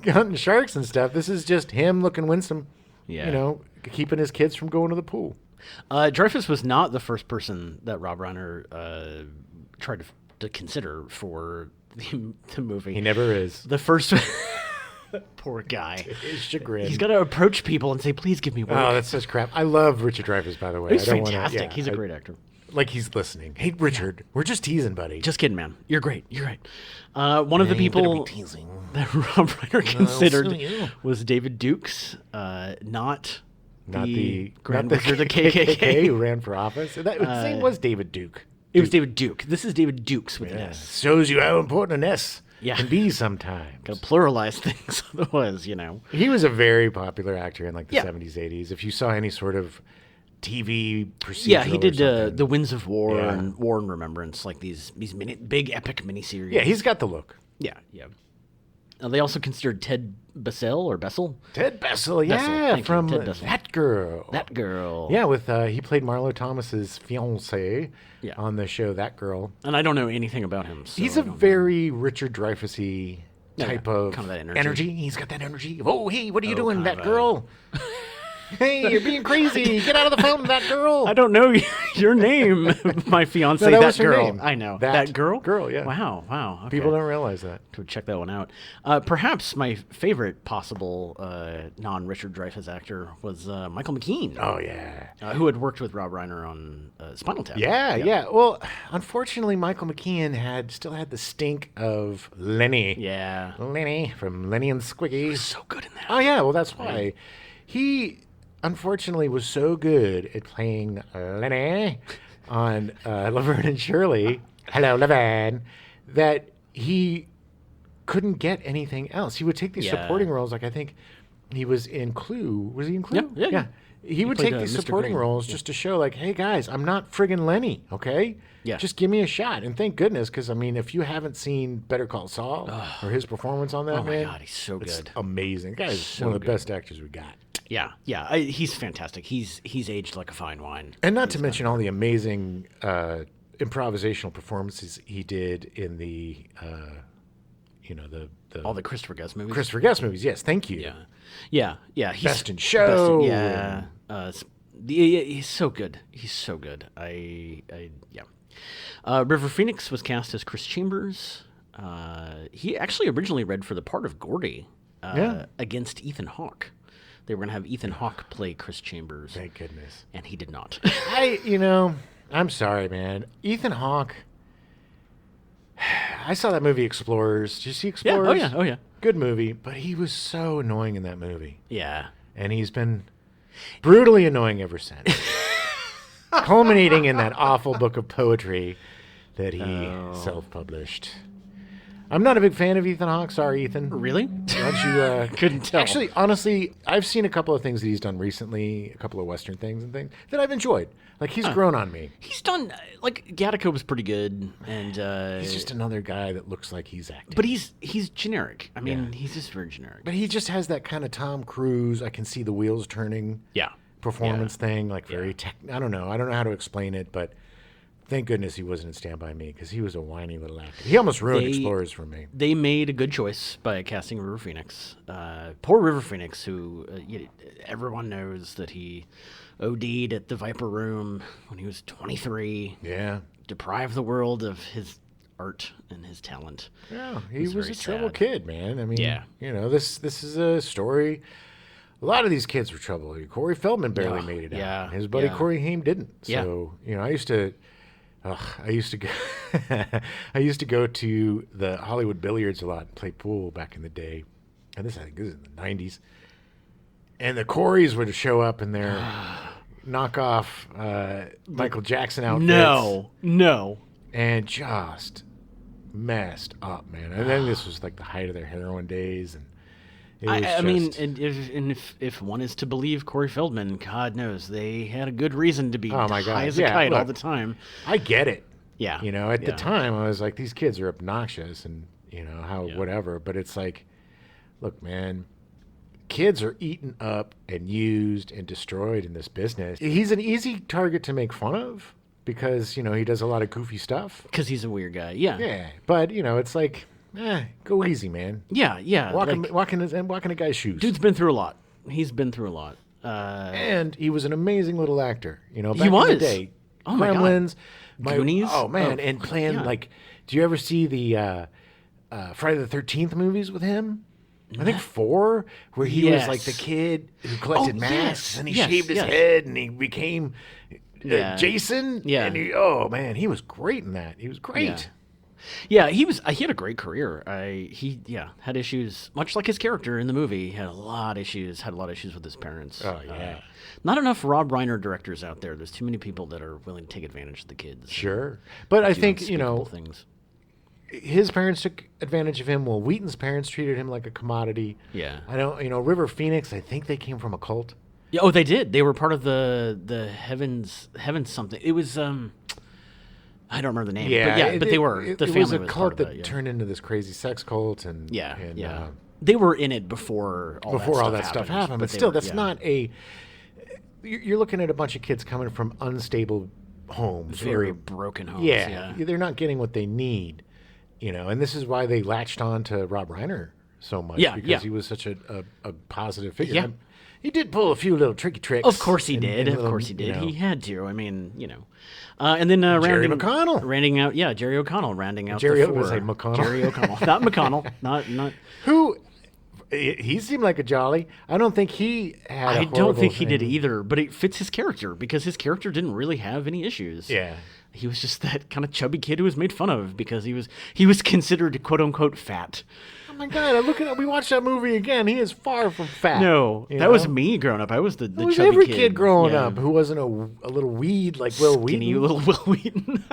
Hunting sharks and stuff. This is just him looking winsome. Yeah. You know, keeping his kids from going to the pool. Dreyfuss was not the first person that Rob Reiner tried to consider for the movie. He never is. The first. Poor guy. His chagrin. He's got to approach people and say, "Please give me work." Oh, that's such crap. I love Richard Dreyfuss, by the way. He's I don't fantastic. Wanna, He's a great actor. Like he's listening. Hey, Richard, we're just teasing, buddy. Just kidding, man. You're great. You're great. One of the You better be people teasing. that Rob Reiner considered sue you. was David Dukes, not the Grand not Wizard of the KKK. who ran for office. That his name was David Duke. It was David Duke. This is David Dukes with an Yeah. S. Shows you how important an S Yeah. can be sometimes. Gotta pluralize things, otherwise, you know. He was a very popular actor in like the Yeah. 70s, 80s. If you saw any sort of TV procedural, Yeah, he or did something. The Winds of War Yeah. and War and Remembrance, like these big epic miniseries. Yeah, he's got the look. Yeah. They also considered Ted Bessel. Ted Bessel, yeah, Thank you, from Ted Bessel. That Girl. That girl. Yeah, with he played Marlo Thomas's fiance Yeah. on the show That Girl. And I don't know anything about him. So He's I a don't- very Richard Dreyfussy type yeah, of kind of that energy. He's got that energy. Oh, hey, what are you doing, kind That of Girl? Hey, you're being crazy. Get out of the phone, That Girl. I don't know your name, my fiance. No, that that was her girl. name. I know That girl. girl, yeah. Wow. Okay. People don't realize that. To check that one out. Perhaps my favorite possible non-Richard Dreyfuss actor was Michael McKean, Oh, yeah. who had worked with Rob Reiner on Spinal Tap. Yeah. Well, unfortunately, Michael McKean still had the stink of Lenny. Yeah. Lenny from Lenny and Squiggy. So good in that. Oh, yeah. Well, that's why. He, unfortunately, was so good at playing Lenny on Laverne and Shirley, Hello, Laverne, that he couldn't get anything else. He would take these Yeah. supporting roles. Like, I think he was in Clue. Was he in Clue? Yeah. He would played, take these Mr. supporting Green. roles just to show, like, hey, guys, I'm not friggin' Lenny, okay? Yeah. Just give me a shot. And thank goodness, because, I mean, if you haven't seen Better Call Saul or his performance on that, Oh my man, God, he's so it's good. amazing. The guy's So one of the good. best actors we got. Yeah. He's fantastic. He's aged like a fine wine. And not to mention all the amazing improvisational performances he did in the All the Christopher Guest movies. Christopher Guest movies. Yes, thank you. Yeah. He's Best in Show. He's so good. He's so good. River Phoenix was cast as Chris Chambers. He actually originally read for the part of Gordy against Ethan Hawke. They were going to have Ethan Hawke play Chris Chambers, Thank goodness. and he did not. I'm sorry, man. Ethan Hawke. I saw that movie Explorers. Did you see Explorers? Oh yeah. Good movie, but he was so annoying in that movie. Yeah. And he's been brutally annoying ever since. Culminating in that awful book of poetry that he self-published. I'm not a big fan of Ethan Hawke. Sorry, Ethan. Really? Why don't you, Couldn't tell. Actually, honestly, I've seen a couple of things that he's done recently, a couple of Western things and things that I've enjoyed. Like, he's grown on me. He's done Gattaca was pretty good, and He's just another guy that looks like he's acting. but he's generic. I mean, he's just very generic. But he just has that kind of Tom Cruise, I can see the wheels turning Yeah. performance thing, like very I don't know how to explain it, but Thank goodness he wasn't in Stand By Me because he was a whiny little actor. He almost ruined Explorers for me. They made a good choice by casting River Phoenix. Poor River Phoenix, who everyone knows that he OD'd at the Viper Room when he was 23. Yeah. Deprived the world of his art and his talent. Yeah, he was a trouble sad. kid, man. I mean, Yeah. This is a story. A lot of these kids were trouble. Corey Feldman barely made it out. Yeah, His buddy yeah. Corey Haim didn't. Yeah. So, I used to go I used to go to the Hollywood billiards a lot and play pool back in the day. And I think this is in the 90s. And the Coreys would show up in their knockoff Michael Jackson outfits. No. And just messed up, man. And then this was like the height of their heroin days, and it was I mean, if one is to believe Corey Feldman, God knows they had a good reason to be high as a kite all the time. I get it. Yeah. At the time, I was like, these kids are obnoxious, and whatever. But it's like, look, man, kids are eaten up and used and destroyed in this business. He's an easy target to make fun of. Because, he does a lot of goofy stuff. Because he's a weird guy, yeah. Yeah, but, it's like, go easy, man. Yeah. Walk in a guy's shoes. Dude's been through a lot. He's been through a lot. And he was an amazing little actor. Back he was. in the day. Oh, my Gremlins. God. Goonies. Oh, man. And playing, do you ever see the Friday the 13th movies with him? I think 4, where he was like the kid who collected masks, and he shaved his head, and he became... Jason, and he was great in that. He was great. Yeah, he had a great career. He had issues, much like his character in the movie. He had a lot of issues with his parents. Oh yeah, not enough Rob Reiner directors out there. There's too many people that are willing to take advantage of the kids. Sure, but I think things. His parents took advantage of him. Well, Wheaton's parents treated him like a commodity. Yeah, I don't. River Phoenix. I think they came from a cult. Yeah, oh, they did. They were part of the Heavens something. It was I don't remember the name. Yeah, but they were. The family was a was cult part of that it, turned into this crazy sex cult, and they were in it before all that stuff happened. But still, that's not a. You're looking at a bunch of kids coming from unstable homes, very broken homes. Yeah, they're not getting what they need, and this is why they latched on to Rob Reiner so much. Because he was such a positive figure. Yeah. He did pull a few little tricky tricks. Of course he did. He had to. I mean, and then Jerry McConnell. Rounding out, Jerry O'Connell rounding out Jerry the 4. Was like McConnell. Jerry O'Connell. Not McConnell. Not. Who... He seemed like a jolly. I don't think he had. I don't think he did either, but it fits his character because his character didn't really have any issues. Yeah, he was just that kind of chubby kid who was made fun of because he was considered quote unquote fat. Oh my God! We watched that movie again. He is far from fat. No, that was me growing up. I was the was chubby every kid. kid growing up who wasn't a little weed like Will Wheaton. Skinny little Will Wheaton.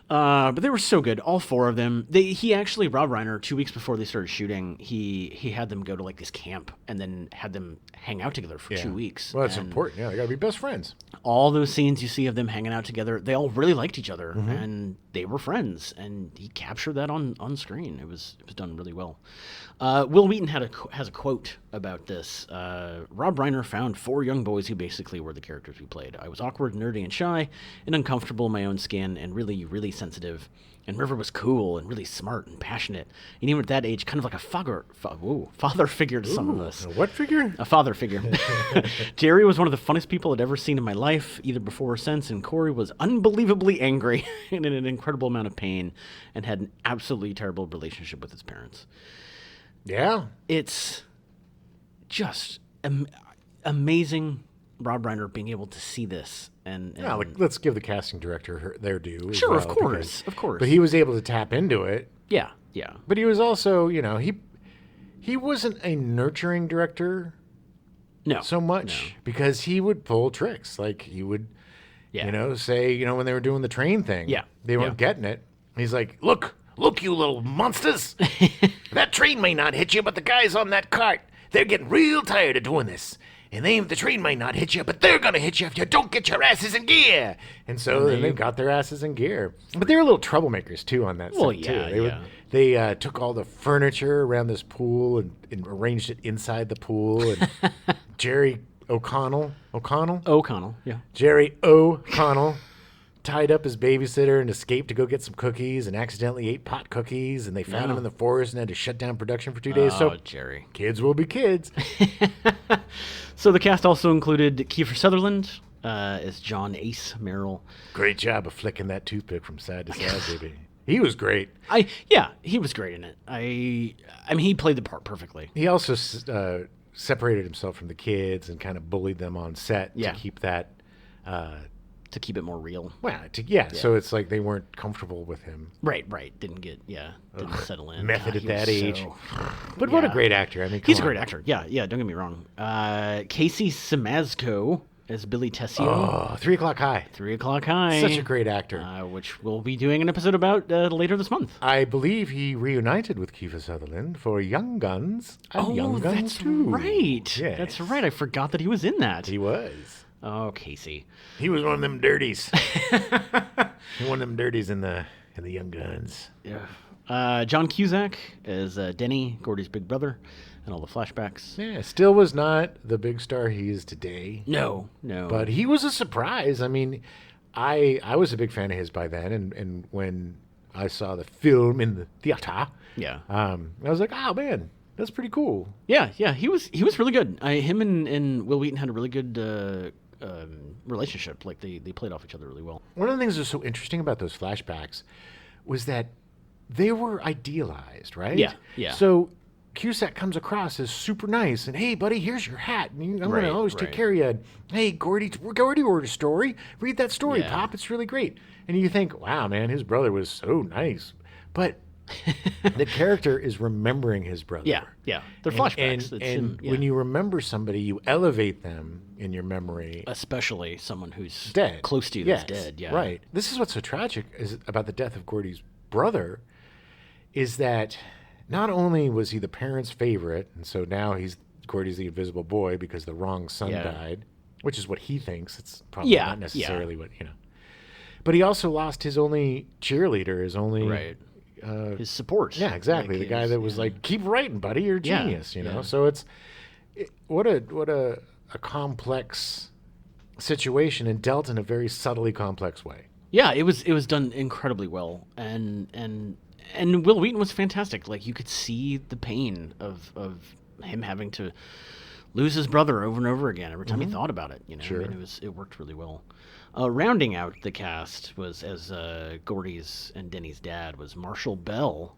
But they were so good, all 4 of them. He actually, Rob Reiner, 2 weeks before they started shooting, he had them go to like this camp and then had them hang out together for 2 weeks. Well, that's important. Yeah, they got to be best friends. All those scenes you see of them hanging out together, they all really liked each other and they were friends. And he captured that on screen. It was done really well. Will Wheaton has a quote about this. Rob Reiner found 4 young boys who basically were the characters we played. I was awkward, nerdy, and shy, and uncomfortable in my own skin, and really, really sensitive. And River was cool and really smart and passionate. And even at that age, kind of like a father figure to some of us. A what figure? A father figure. Jerry was one of the funnest people I'd ever seen in my life, either before or since. And Corey was unbelievably angry and in an incredible amount of pain and had an absolutely terrible relationship with his parents. Yeah. It's just amazing Rob Reiner being able to see this. And let's give the casting director their due. Sure, of course. But he was able to tap into it. Yeah. But he was also, he wasn't a nurturing director. No. So much because he would pull tricks. Like he would, say, when they were doing the train thing. Yeah. They weren't getting it. He's like, look, you little monsters. That train may not hit you, but the guys on that cart, they're getting real tired of doing this. And the train might not hit you, but they're going to hit you if you don't get your asses in gear. And so they got their asses in gear. But they were little troublemakers, too, on that set, too. They took all the furniture around this pool and arranged it inside the pool. And Jerry O'Connell? O'Connell, yeah. Jerry O'Connell tied up his babysitter and escaped to go get some cookies and accidentally ate pot cookies, and they found him in the forest and had to shut down production for 2 days. So Jerry. Kids will be kids. So the cast also included Kiefer Sutherland as John Ace Merrill. Great job of flicking that toothpick from side to side, baby. He was great. He was great in it. I mean, he played the part perfectly. He also separated himself from the kids and kind of bullied them on set to keep that... to keep it more real. Well, so it's like they weren't comfortable with him. Right. Didn't settle in. Method at that age. But what a great actor. I mean, he's a great actor. Yeah, don't get me wrong. Casey Samazco as Billy Tessier. Oh, 3 O'Clock High. 3 O'Clock High. Such a great actor. Which we'll be doing an episode about later this month. I believe he reunited with Kiefer Sutherland for Young Guns and Young Guns 2. Right. Yes. That's right. I forgot that he was in that. He was. Oh, Casey. He was one of them dirties. One of them dirties in the Young Guns. Yeah. John Cusack as Denny, Gordy's big brother, and all the flashbacks. Yeah, still was not the big star he is today. No. But he was a surprise. I mean, I was a big fan of his by then, and when I saw the film in the theater, I was like, oh man, that's pretty cool. Yeah, he was really good. Him and Will Wheaton had a really good relationship. Like they played off each other really well. One of the things that was so interesting about those flashbacks was that they were idealized, right? Yeah. So Cusack comes across as super nice, and hey, buddy, here's your hat. And I'm going to always take care of you. And, hey, Gordy wrote a story. Read that story, Pop. It's really great. And you think, wow, man, his brother was so nice. But the character is remembering his brother. Yeah. They're flashbacks. And when you remember somebody, you elevate them in your memory. Especially someone who's dead, close to you that's dead. Yeah. Right. This is what's so tragic about the death of Gordy's brother, is that not only was he the parents' favorite, and so now Gordy's the invisible boy because the wrong son died, which is what he thinks. It's probably not necessarily what, But he also lost his only cheerleader, his only... his support. Yeah, exactly. The guy that was like, keep writing, buddy, you're a genius, you know? So what a complex situation, and dealt in a very subtly complex way. Yeah, it was done incredibly well, and Will Wheaton was fantastic. Like, you could see the pain of him having to lose his brother over and over again every time he thought about it. Sure. I mean, it worked really well. Rounding out the cast was, as Gordy's and Denny's dad, was Marshall Bell,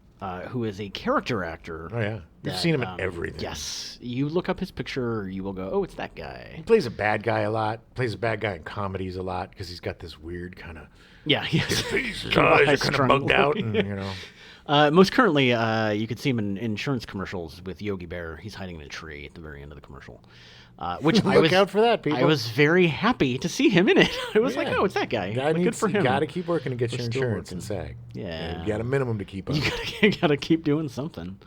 who is a character actor. Oh yeah, you've seen him in everything. Yes, you look up his picture, you will go, oh, it's that guy. He plays a bad guy a lot. Plays a bad guy in comedies a lot because he's got this weird kind of. Yeah, his eyes are kind of bugged out, and most currently, you could see him in insurance commercials with Yogi Bear. He's hiding in a tree at the very end of the commercial. Which look out for that, people. I was very happy to see him in it. I was like, oh, it's that guy. Good for him. You got to keep working to get your insurance in SAG. Yeah. You got a minimum to keep up. You got to keep doing something.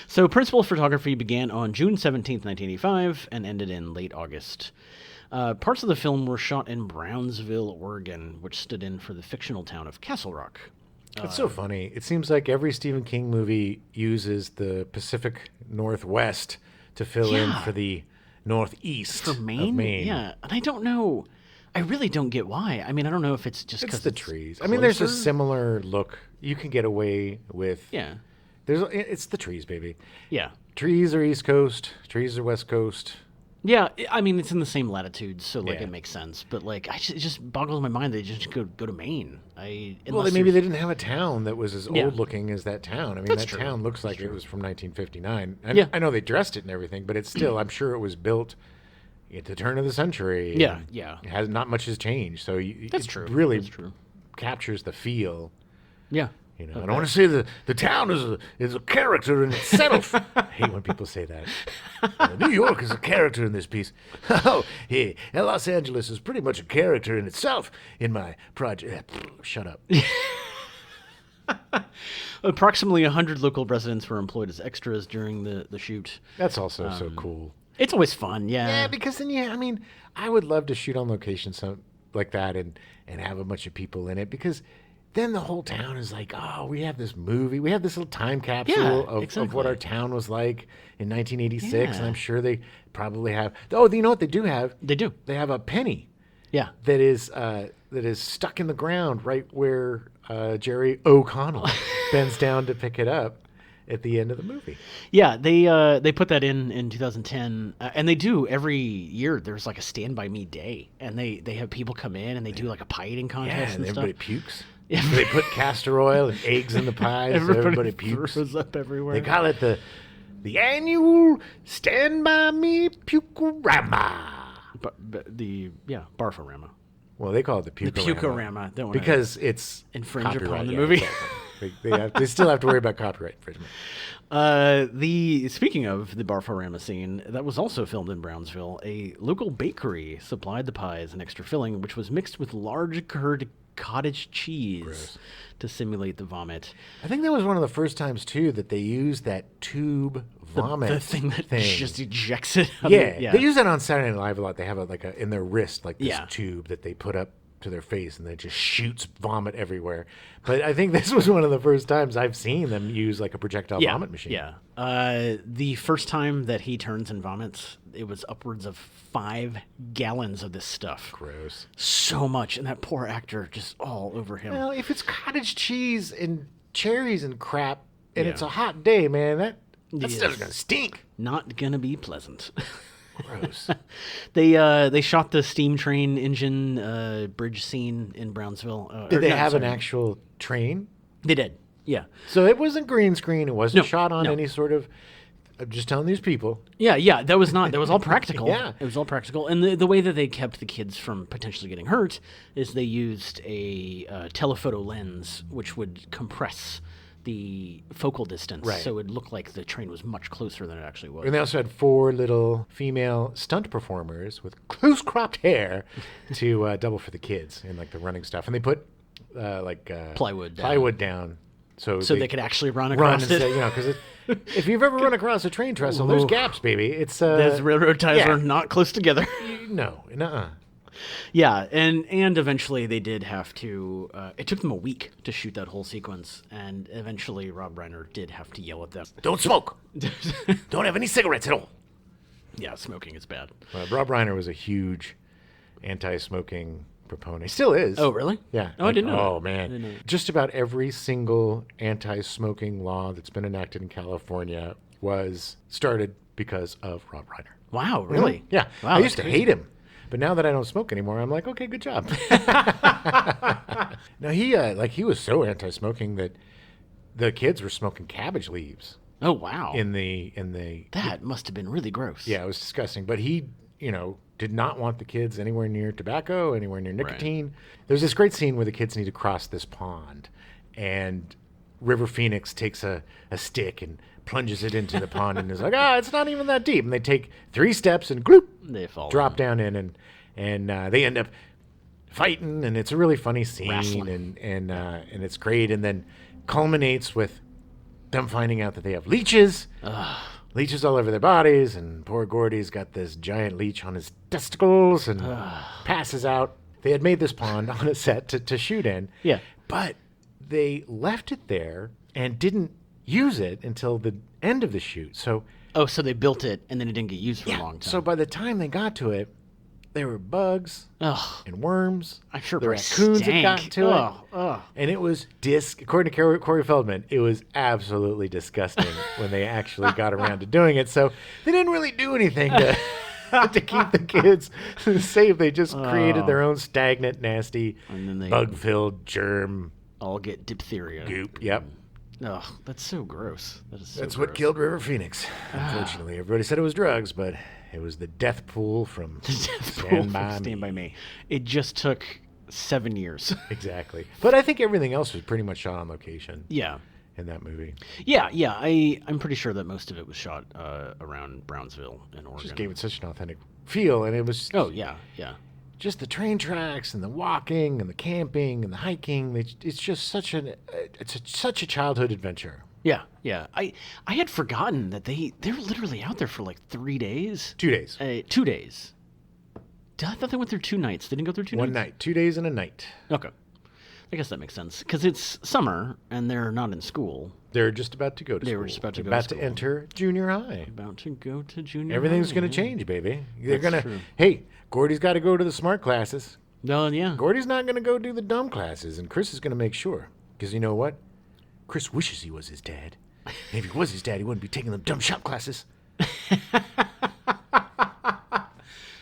So principal photography began on June 17th, 1985, and ended in late August. Parts of the film were shot in Brownsville, Oregon, which stood in for the fictional town of Castle Rock. It's so funny. It seems like every Stephen King movie uses the Pacific Northwest to fill in for the Northeast of Maine. Yeah, and I don't know. I really don't get why. I mean, I don't know if it's just because it's the trees. Closer. I mean, there's a similar look you can get away with. Yeah. It's the trees, baby. Yeah. Trees are East Coast. Trees are West Coast. Yeah, I mean, it's in the same latitude, so it makes sense. But like, it just boggles my mind they just go to Maine. Maybe they didn't have a town that was as old looking as that town. I mean, That's that true. town looks like it was from 1959. I know they dressed it and everything, but it's still, I'm sure it was built at the turn of the century. Yeah. It has not much has changed, so That's true. Really That's true. captures the feel. Yeah. I don't want to say the town is a character in itself. I hate when people say that. New York is a character in this piece. Oh, yeah, Los Angeles is pretty much a character in itself in my project. Shut up. Approximately 100 local residents were employed as extras during the shoot. That's also so cool. It's always fun, yeah. Yeah, because then, I would love to shoot on location like that and have a bunch of people in it, because then the whole town is like, oh, we have this movie. We have this little time capsule of what our town was like in 1986. And I'm sure they probably have. Oh, you know what they do have? They do. They have a penny. Yeah. That is that is stuck in the ground right where Jerry O'Connell bends down to pick it up at the end of the movie. Yeah, they put that in 2010, and they do every year. There's like a Stand By Me day, and they have people come in and they do like a pie eating contest And and everybody stuff. pukes. They put castor oil and eggs in the pies. Everybody pukes. throws up everywhere. They call it the annual Stand By Me Pukorama. Barforama. Well, they call it the Pukorama. The Pukorama. Don't wanna because it's infringe upon copyright, the yeah, movie. Exactly. They still have to worry about copyright infringement. Speaking of the Barforama scene, that was also filmed in Brownsville. A local bakery supplied the pies an extra filling, which was mixed with large curd cottage cheese Gross. to simulate the vomit. I think that was one of the first times too that they used that tube vomit The thing that just ejects it. out of Yeah, it. they use that on Saturday Night Live a lot. They have in their wrist like this Yeah. tube that they put up to their face and it just shoots vomit everywhere. But I think this was one of the first times I've seen them use like a projectile vomit machine. Yeah. The first time that he turns and vomits, it was upwards of 5 gallons of this stuff. Gross. So much, and that poor actor just all over him. Well, if it's cottage cheese and cherries and crap and Yeah. it's a hot day, man, that Yes. stuff's gonna stink. Not gonna be pleasant. Gross. They shot the steam train engine bridge scene in Brownsville. Did they have an actual train? They did. Yeah. So it wasn't green screen. It wasn't No, shot on no. any sort of. I'm just telling these people. Yeah. That was all practical. Yeah. It was all practical. And the way that they kept the kids from potentially getting hurt is they used a telephoto lens, which would compress the focal distance, Right. so it would look like the train was much closer than it actually was. And they also had 4 little female stunt performers with close cropped hair to double for the kids in like the running stuff. And they put Plywood down. so they could actually run run across and it. say, because if you've ever run across a train trestle, there's gaps, baby. It's Those railroad ties yeah. are not close together. no, nuh-uh. Yeah, and eventually they did have to. It took them a week to shoot that whole sequence, and eventually Rob Reiner did have to yell at them. Don't smoke. Don't have any cigarettes at all. Yeah, smoking is bad. Rob Reiner was a huge anti-smoking proponent. He still is. Oh, really? Yeah. Oh, I didn't know. Oh, that. I man. didn't know. Just about every single anti-smoking law that's been enacted in California was started because of Rob Reiner. Wow, really? Yeah. Wow, I used to that's crazy. hate him. But now that I don't smoke anymore, I'm like, okay, good job. Now he was so anti-smoking that the kids were smoking cabbage leaves Oh, wow. in the That must have been really gross. Yeah, it was disgusting. But he, did not want the kids anywhere near tobacco, anywhere near nicotine. There's this great scene where the kids need to cross this pond, and River Phoenix takes a stick and plunges it into the pond and is like, it's not even that deep. And they take 3 steps and gloop, They fall. drop down in, and they end up fighting, and it's a really funny scene, Wrestling. and it's great, and then culminates with them finding out that they have leeches. Leeches all over their bodies, and poor Gordy's got this giant leech on his testicles and passes out. They had made this pond on a set to shoot in. Yeah. But they left it there and didn't use it until the end of the shoot. So Oh, so they built it and then it didn't get used for a long time. so by the time they got to it, there were bugs Ugh. and worms. I'm sure the it raccoons had gotten stank. to Ugh, it. ugh. And it was according to Corey Feldman, it was absolutely disgusting when they actually got around to doing it. So they didn't really do anything to to keep the kids safe. They just created their own stagnant, nasty, And then they bug-filled germ all get diphtheria. goop. Yep. Ugh, that's so gross. That is so That's what gross. killed River Phoenix. Unfortunately, everybody said it was drugs, but it was the death pool from Stand By Me. Stand By Me. It just took 7 years. Exactly. But I think everything else was pretty much shot on location Yeah. in that movie. Yeah. I'm pretty sure that most of it was shot around Brownsville in Oregon. Just gave it such an authentic feel, and it was Oh, yeah. just the train tracks and the walking and the camping and the hiking. It's just such such a childhood adventure. Yeah. I had forgotten that they were literally out there for like 3 days. 2 days. 2 days. I thought they went through 2 nights. They didn't go through 2 One nights? night. 2 days and a night. Okay. I guess that makes sense. Because it's summer and they're not in school. They're just about to go to school. They were just about to They're go to about to school. enter junior high. About to go to junior Everything's high, going to yeah. change, baby. They're That's going true. to, hey, Gordy's got to go to the smart classes. No, yeah. Gordy's not going to go do the dumb classes, and Chris is going to make sure. Because you know what? Chris wishes he was his dad. And if he was his dad, he wouldn't be taking them dumb shop classes.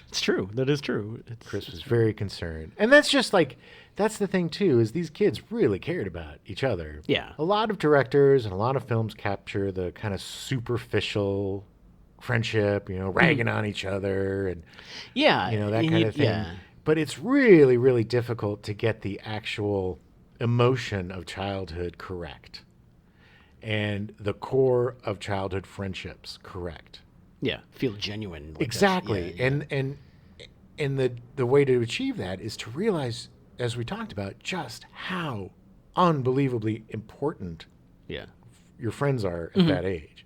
It's true. That is true. Chris was very concerned. And that's just like, that's the thing too, is these kids really cared about each other. Yeah. A lot of directors and a lot of films capture the kind of superficial friendship, ragging on each other and, Yeah. that kind of thing. Yeah. But it's really, really difficult to get the actual emotion of childhood correct and the core of childhood friendships correct. Yeah. Feel genuine. Like Exactly. Yeah, yeah. And the way to achieve that is to realize, as we talked about, just how unbelievably important your friends are at that age.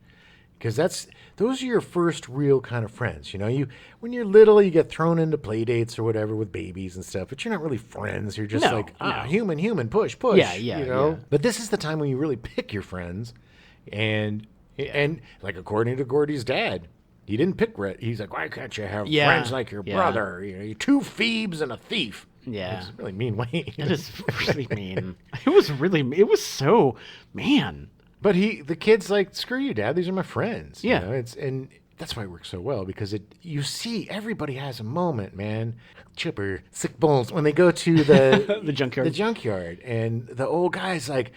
Because those are your first real kind of friends. When you're little, you get thrown into play dates or whatever with babies and stuff, but you're not really friends. You're just human, push. Yeah. But this is the time when you really pick your friends, and like according to Gordy's dad, he didn't pick Rhett. He's like, why can't you have friends like your brother? You're two Phoebes and a thief. Yeah. It's a really mean way. That is really mean. It was so, man. But the kid's like, screw you, Dad. These are my friends. Yeah. And that's why it works so well, because you see everybody has a moment, man. Chipper, sick bones, when they go to the The junkyard. The junkyard, and the old guy's like,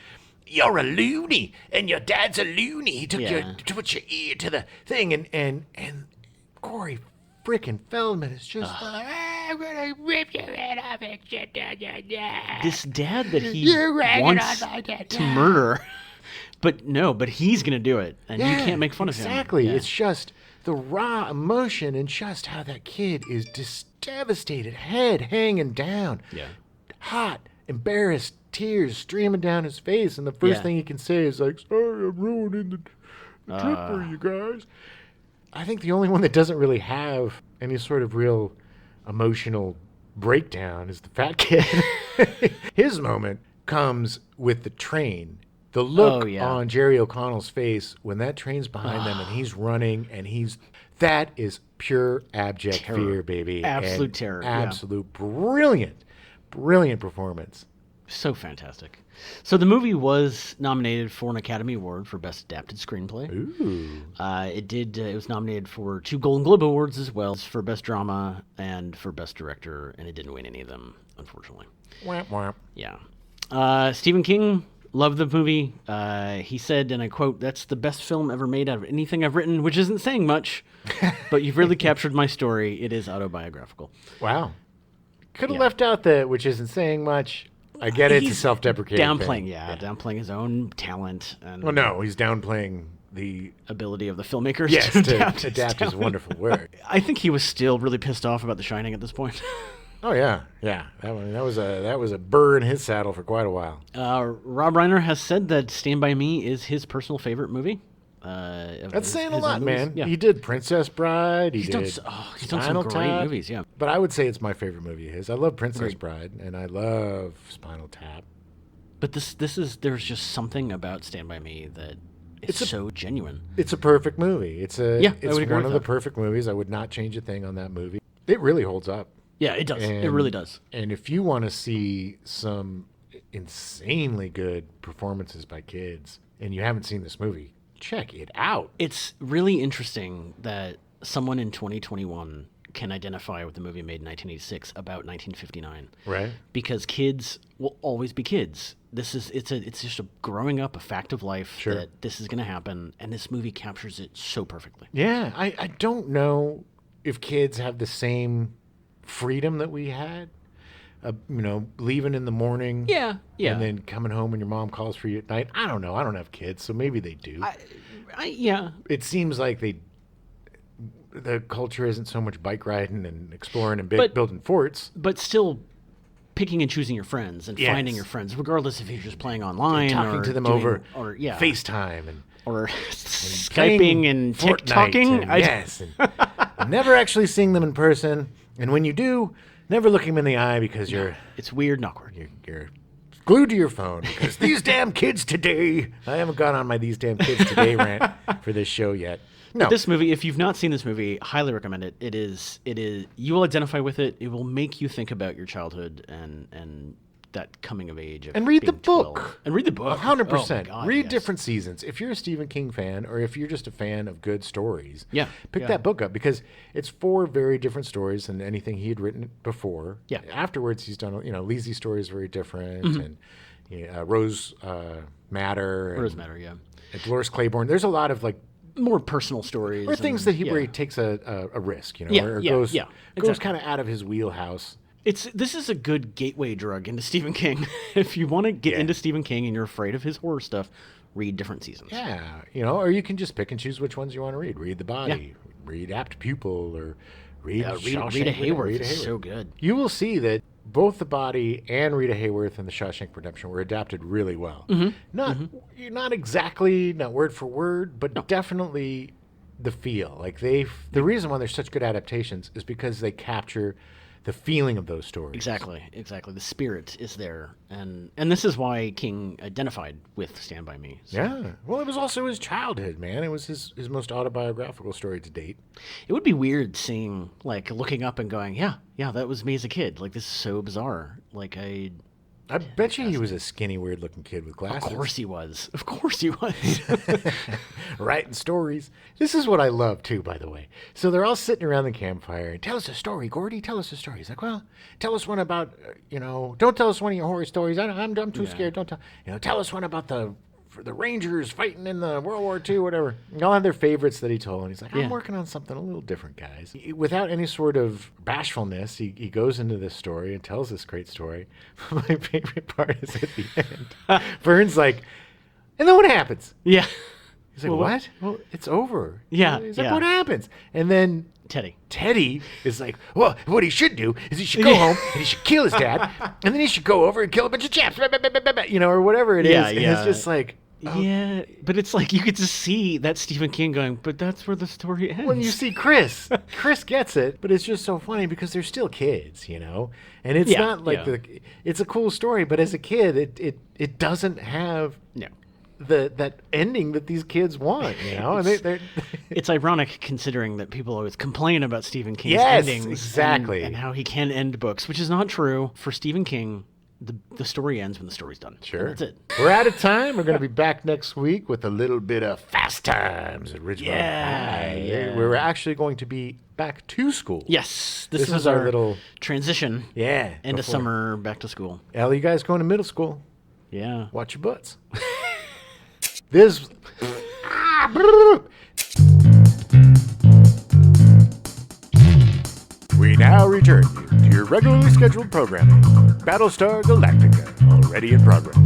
you're a loony, and your dad's a loony. He took to put your ear to the thing, and Corey freaking Feldman is just like, I'm gonna rip your head off and shit down your dad. This dad that he wants to murder, but he's gonna do it, and you can't make fun of him. Exactly. Yeah. It's just the raw emotion and just how that kid is just devastated, head hanging down, hot, embarrassed, tears streaming down his face, and the first thing he can say is like, sorry, I'm ruining the trip for you guys. I think the only one that doesn't really have any sort of real emotional breakdown is the fat kid. His moment comes with the train. The look on Jerry O'Connell's face when that train's behind them and he's running and that is pure abject fear, baby. Absolute terror. Absolute brilliant performance. So fantastic. So the movie was nominated for an Academy Award for Best Adapted Screenplay. Ooh. It was nominated for 2 Golden Globe Awards as well, for Best Drama and for Best Director, and it didn't win any of them, unfortunately. Womp womp. Yeah. Stephen King loved the movie. He said, and I quote, "That's the best film ever made out of anything I've written," which isn't saying much, but you've really captured my story. It is autobiographical. Wow. Could have left out the which isn't saying much. I get it. It's a self-deprecating downplaying, thing. downplaying his own talent. And well, no, he's downplaying the ability of the filmmakers to adapt his wonderful work. I think he was still really pissed off about The Shining at this point. Oh yeah. That was a burr in his saddle for quite a while. Rob Reiner has said that Stand By Me is his personal favorite movie. That's saying a lot, man. Yeah. He did Princess Bride. He's done some great movies, yeah. But I would say it's my favorite movie of his. I love Princess Bride, and I love Spinal Tap. But there's just something about Stand By Me that is so genuine. It's a perfect movie. It's one of the perfect movies. I would not change a thing on that movie. It really holds up. Yeah, it does. It really does. And if you want to see some insanely good performances by kids, and you haven't seen this movie, check it out. It's really interesting that someone in 2021 can identify with the movie made in 1986 about 1959. Right. Because kids will always be kids. It's just a growing up, a fact of life that this is going to happen, and this movie captures it so perfectly. Yeah, I don't know if kids have the same freedom that we had. Leaving in the morning. Yeah. And then coming home when your mom calls for you at night. I don't know. I don't have kids, so maybe they do. Yeah. It seems like the culture isn't so much bike riding and exploring and building forts. But still picking and choosing your friends and finding your friends, regardless if you're just playing online and talking or to them over FaceTime or Skyping and TikToking. And never actually seeing them in person. And when you do, never looking them in the eye because it's weird and awkward. You're glued to your phone because these damn kids today. I haven't gone on my these damn kids today rant for this show yet. No. But this movie, if you've not seen this movie, highly recommend it. It is. You will identify with it. It will make you think about your childhood and that coming of age. And read the being 12. book. And read the book. 100%. Oh my God, read yes. different seasons. If you're a Stephen King fan or if you're just a fan of good stories, Yeah, pick yeah. that book up because it's 4 very different stories than anything he had written before. Yeah. Afterwards, he's done, Lizzie story is very different Mm-hmm. and Rose Matter. Rose Matter, yeah. And Dolores Claiborne. There's a lot of like More personal stories. or things and- that where he yeah. takes a risk, Yeah, or yeah, goes yeah, goes exactly. kind of out of his wheelhouse. This is a good gateway drug into Stephen King. If you want to get Yeah. into Stephen King and you're afraid of his horror stuff, read different seasons. Yeah, or you can just pick and choose which ones you want to read. Read The Body, read Apt Pupil, or read Shawshank. Rita Hayworth Rita is so good. You will see that both The Body and Rita Hayworth and The Shawshank Redemption were adapted really well. Not exactly, not word for word, but definitely the feel. Like the reason why they're such good adaptations is because they capture the feeling of those stories. Exactly. The spirit is there, and this is why King identified with Stand By Me. So Yeah. Well, it was also his childhood, man. It was his most autobiographical story to date. it would be weird seeing, like, looking up and going, yeah, that was me as a kid. Like, this is so bizarre. Like, I bet you he was a skinny, weird-looking kid with glasses. Of course he was. Of course he was. Writing stories. This is what I love, too, by the way. So they're all sitting around the campfire. Tell us a story, Gordy. Tell us a story. He's like, well, tell us one about, don't tell us one of your horror stories. I'm too scared. Don't tell. Tell us one about the Rangers fighting in the World War II, whatever. And all have their favorites that he told. And he's like, I'm working on something a little different, guys. Without any sort of bashfulness, he goes into this story and tells this great story. My favorite part is at the end. Vern's like, and then what happens? Yeah. He's like, Well, what? Well, it's over. Yeah, He's like, yeah. what happens? And then Teddy. is like, well, what he should do is he should go home and he should kill his dad, and then he should go over and kill a bunch of chaps, or whatever it is. Yeah, And yeah. it's just like, Yeah, but it's like you get to see that Stephen King going, but that's where the story ends. when you see Chris gets it, but it's just so funny because they're still kids, and it's Yeah, not like yeah. it's a cool story, but as a kid, it doesn't have No. that ending that these kids want, and they're It's ironic considering that people always complain about Stephen King's Yes, endings exactly. and how he can end books, which is not true. For Stephen King, the story ends when the story's done. Sure. And that's it. We're out of time. We're going to be back next week with a little bit of Fast Times at Ridgemont High. Yeah. We're actually going to be back to school. Yes, This this is is our our little- transition Yeah. into before- summer, back to school. Al, you guys going to middle school? Yeah. Watch your butts. This. We now return you to your regularly scheduled programming. Battlestar Galactica, already in progress.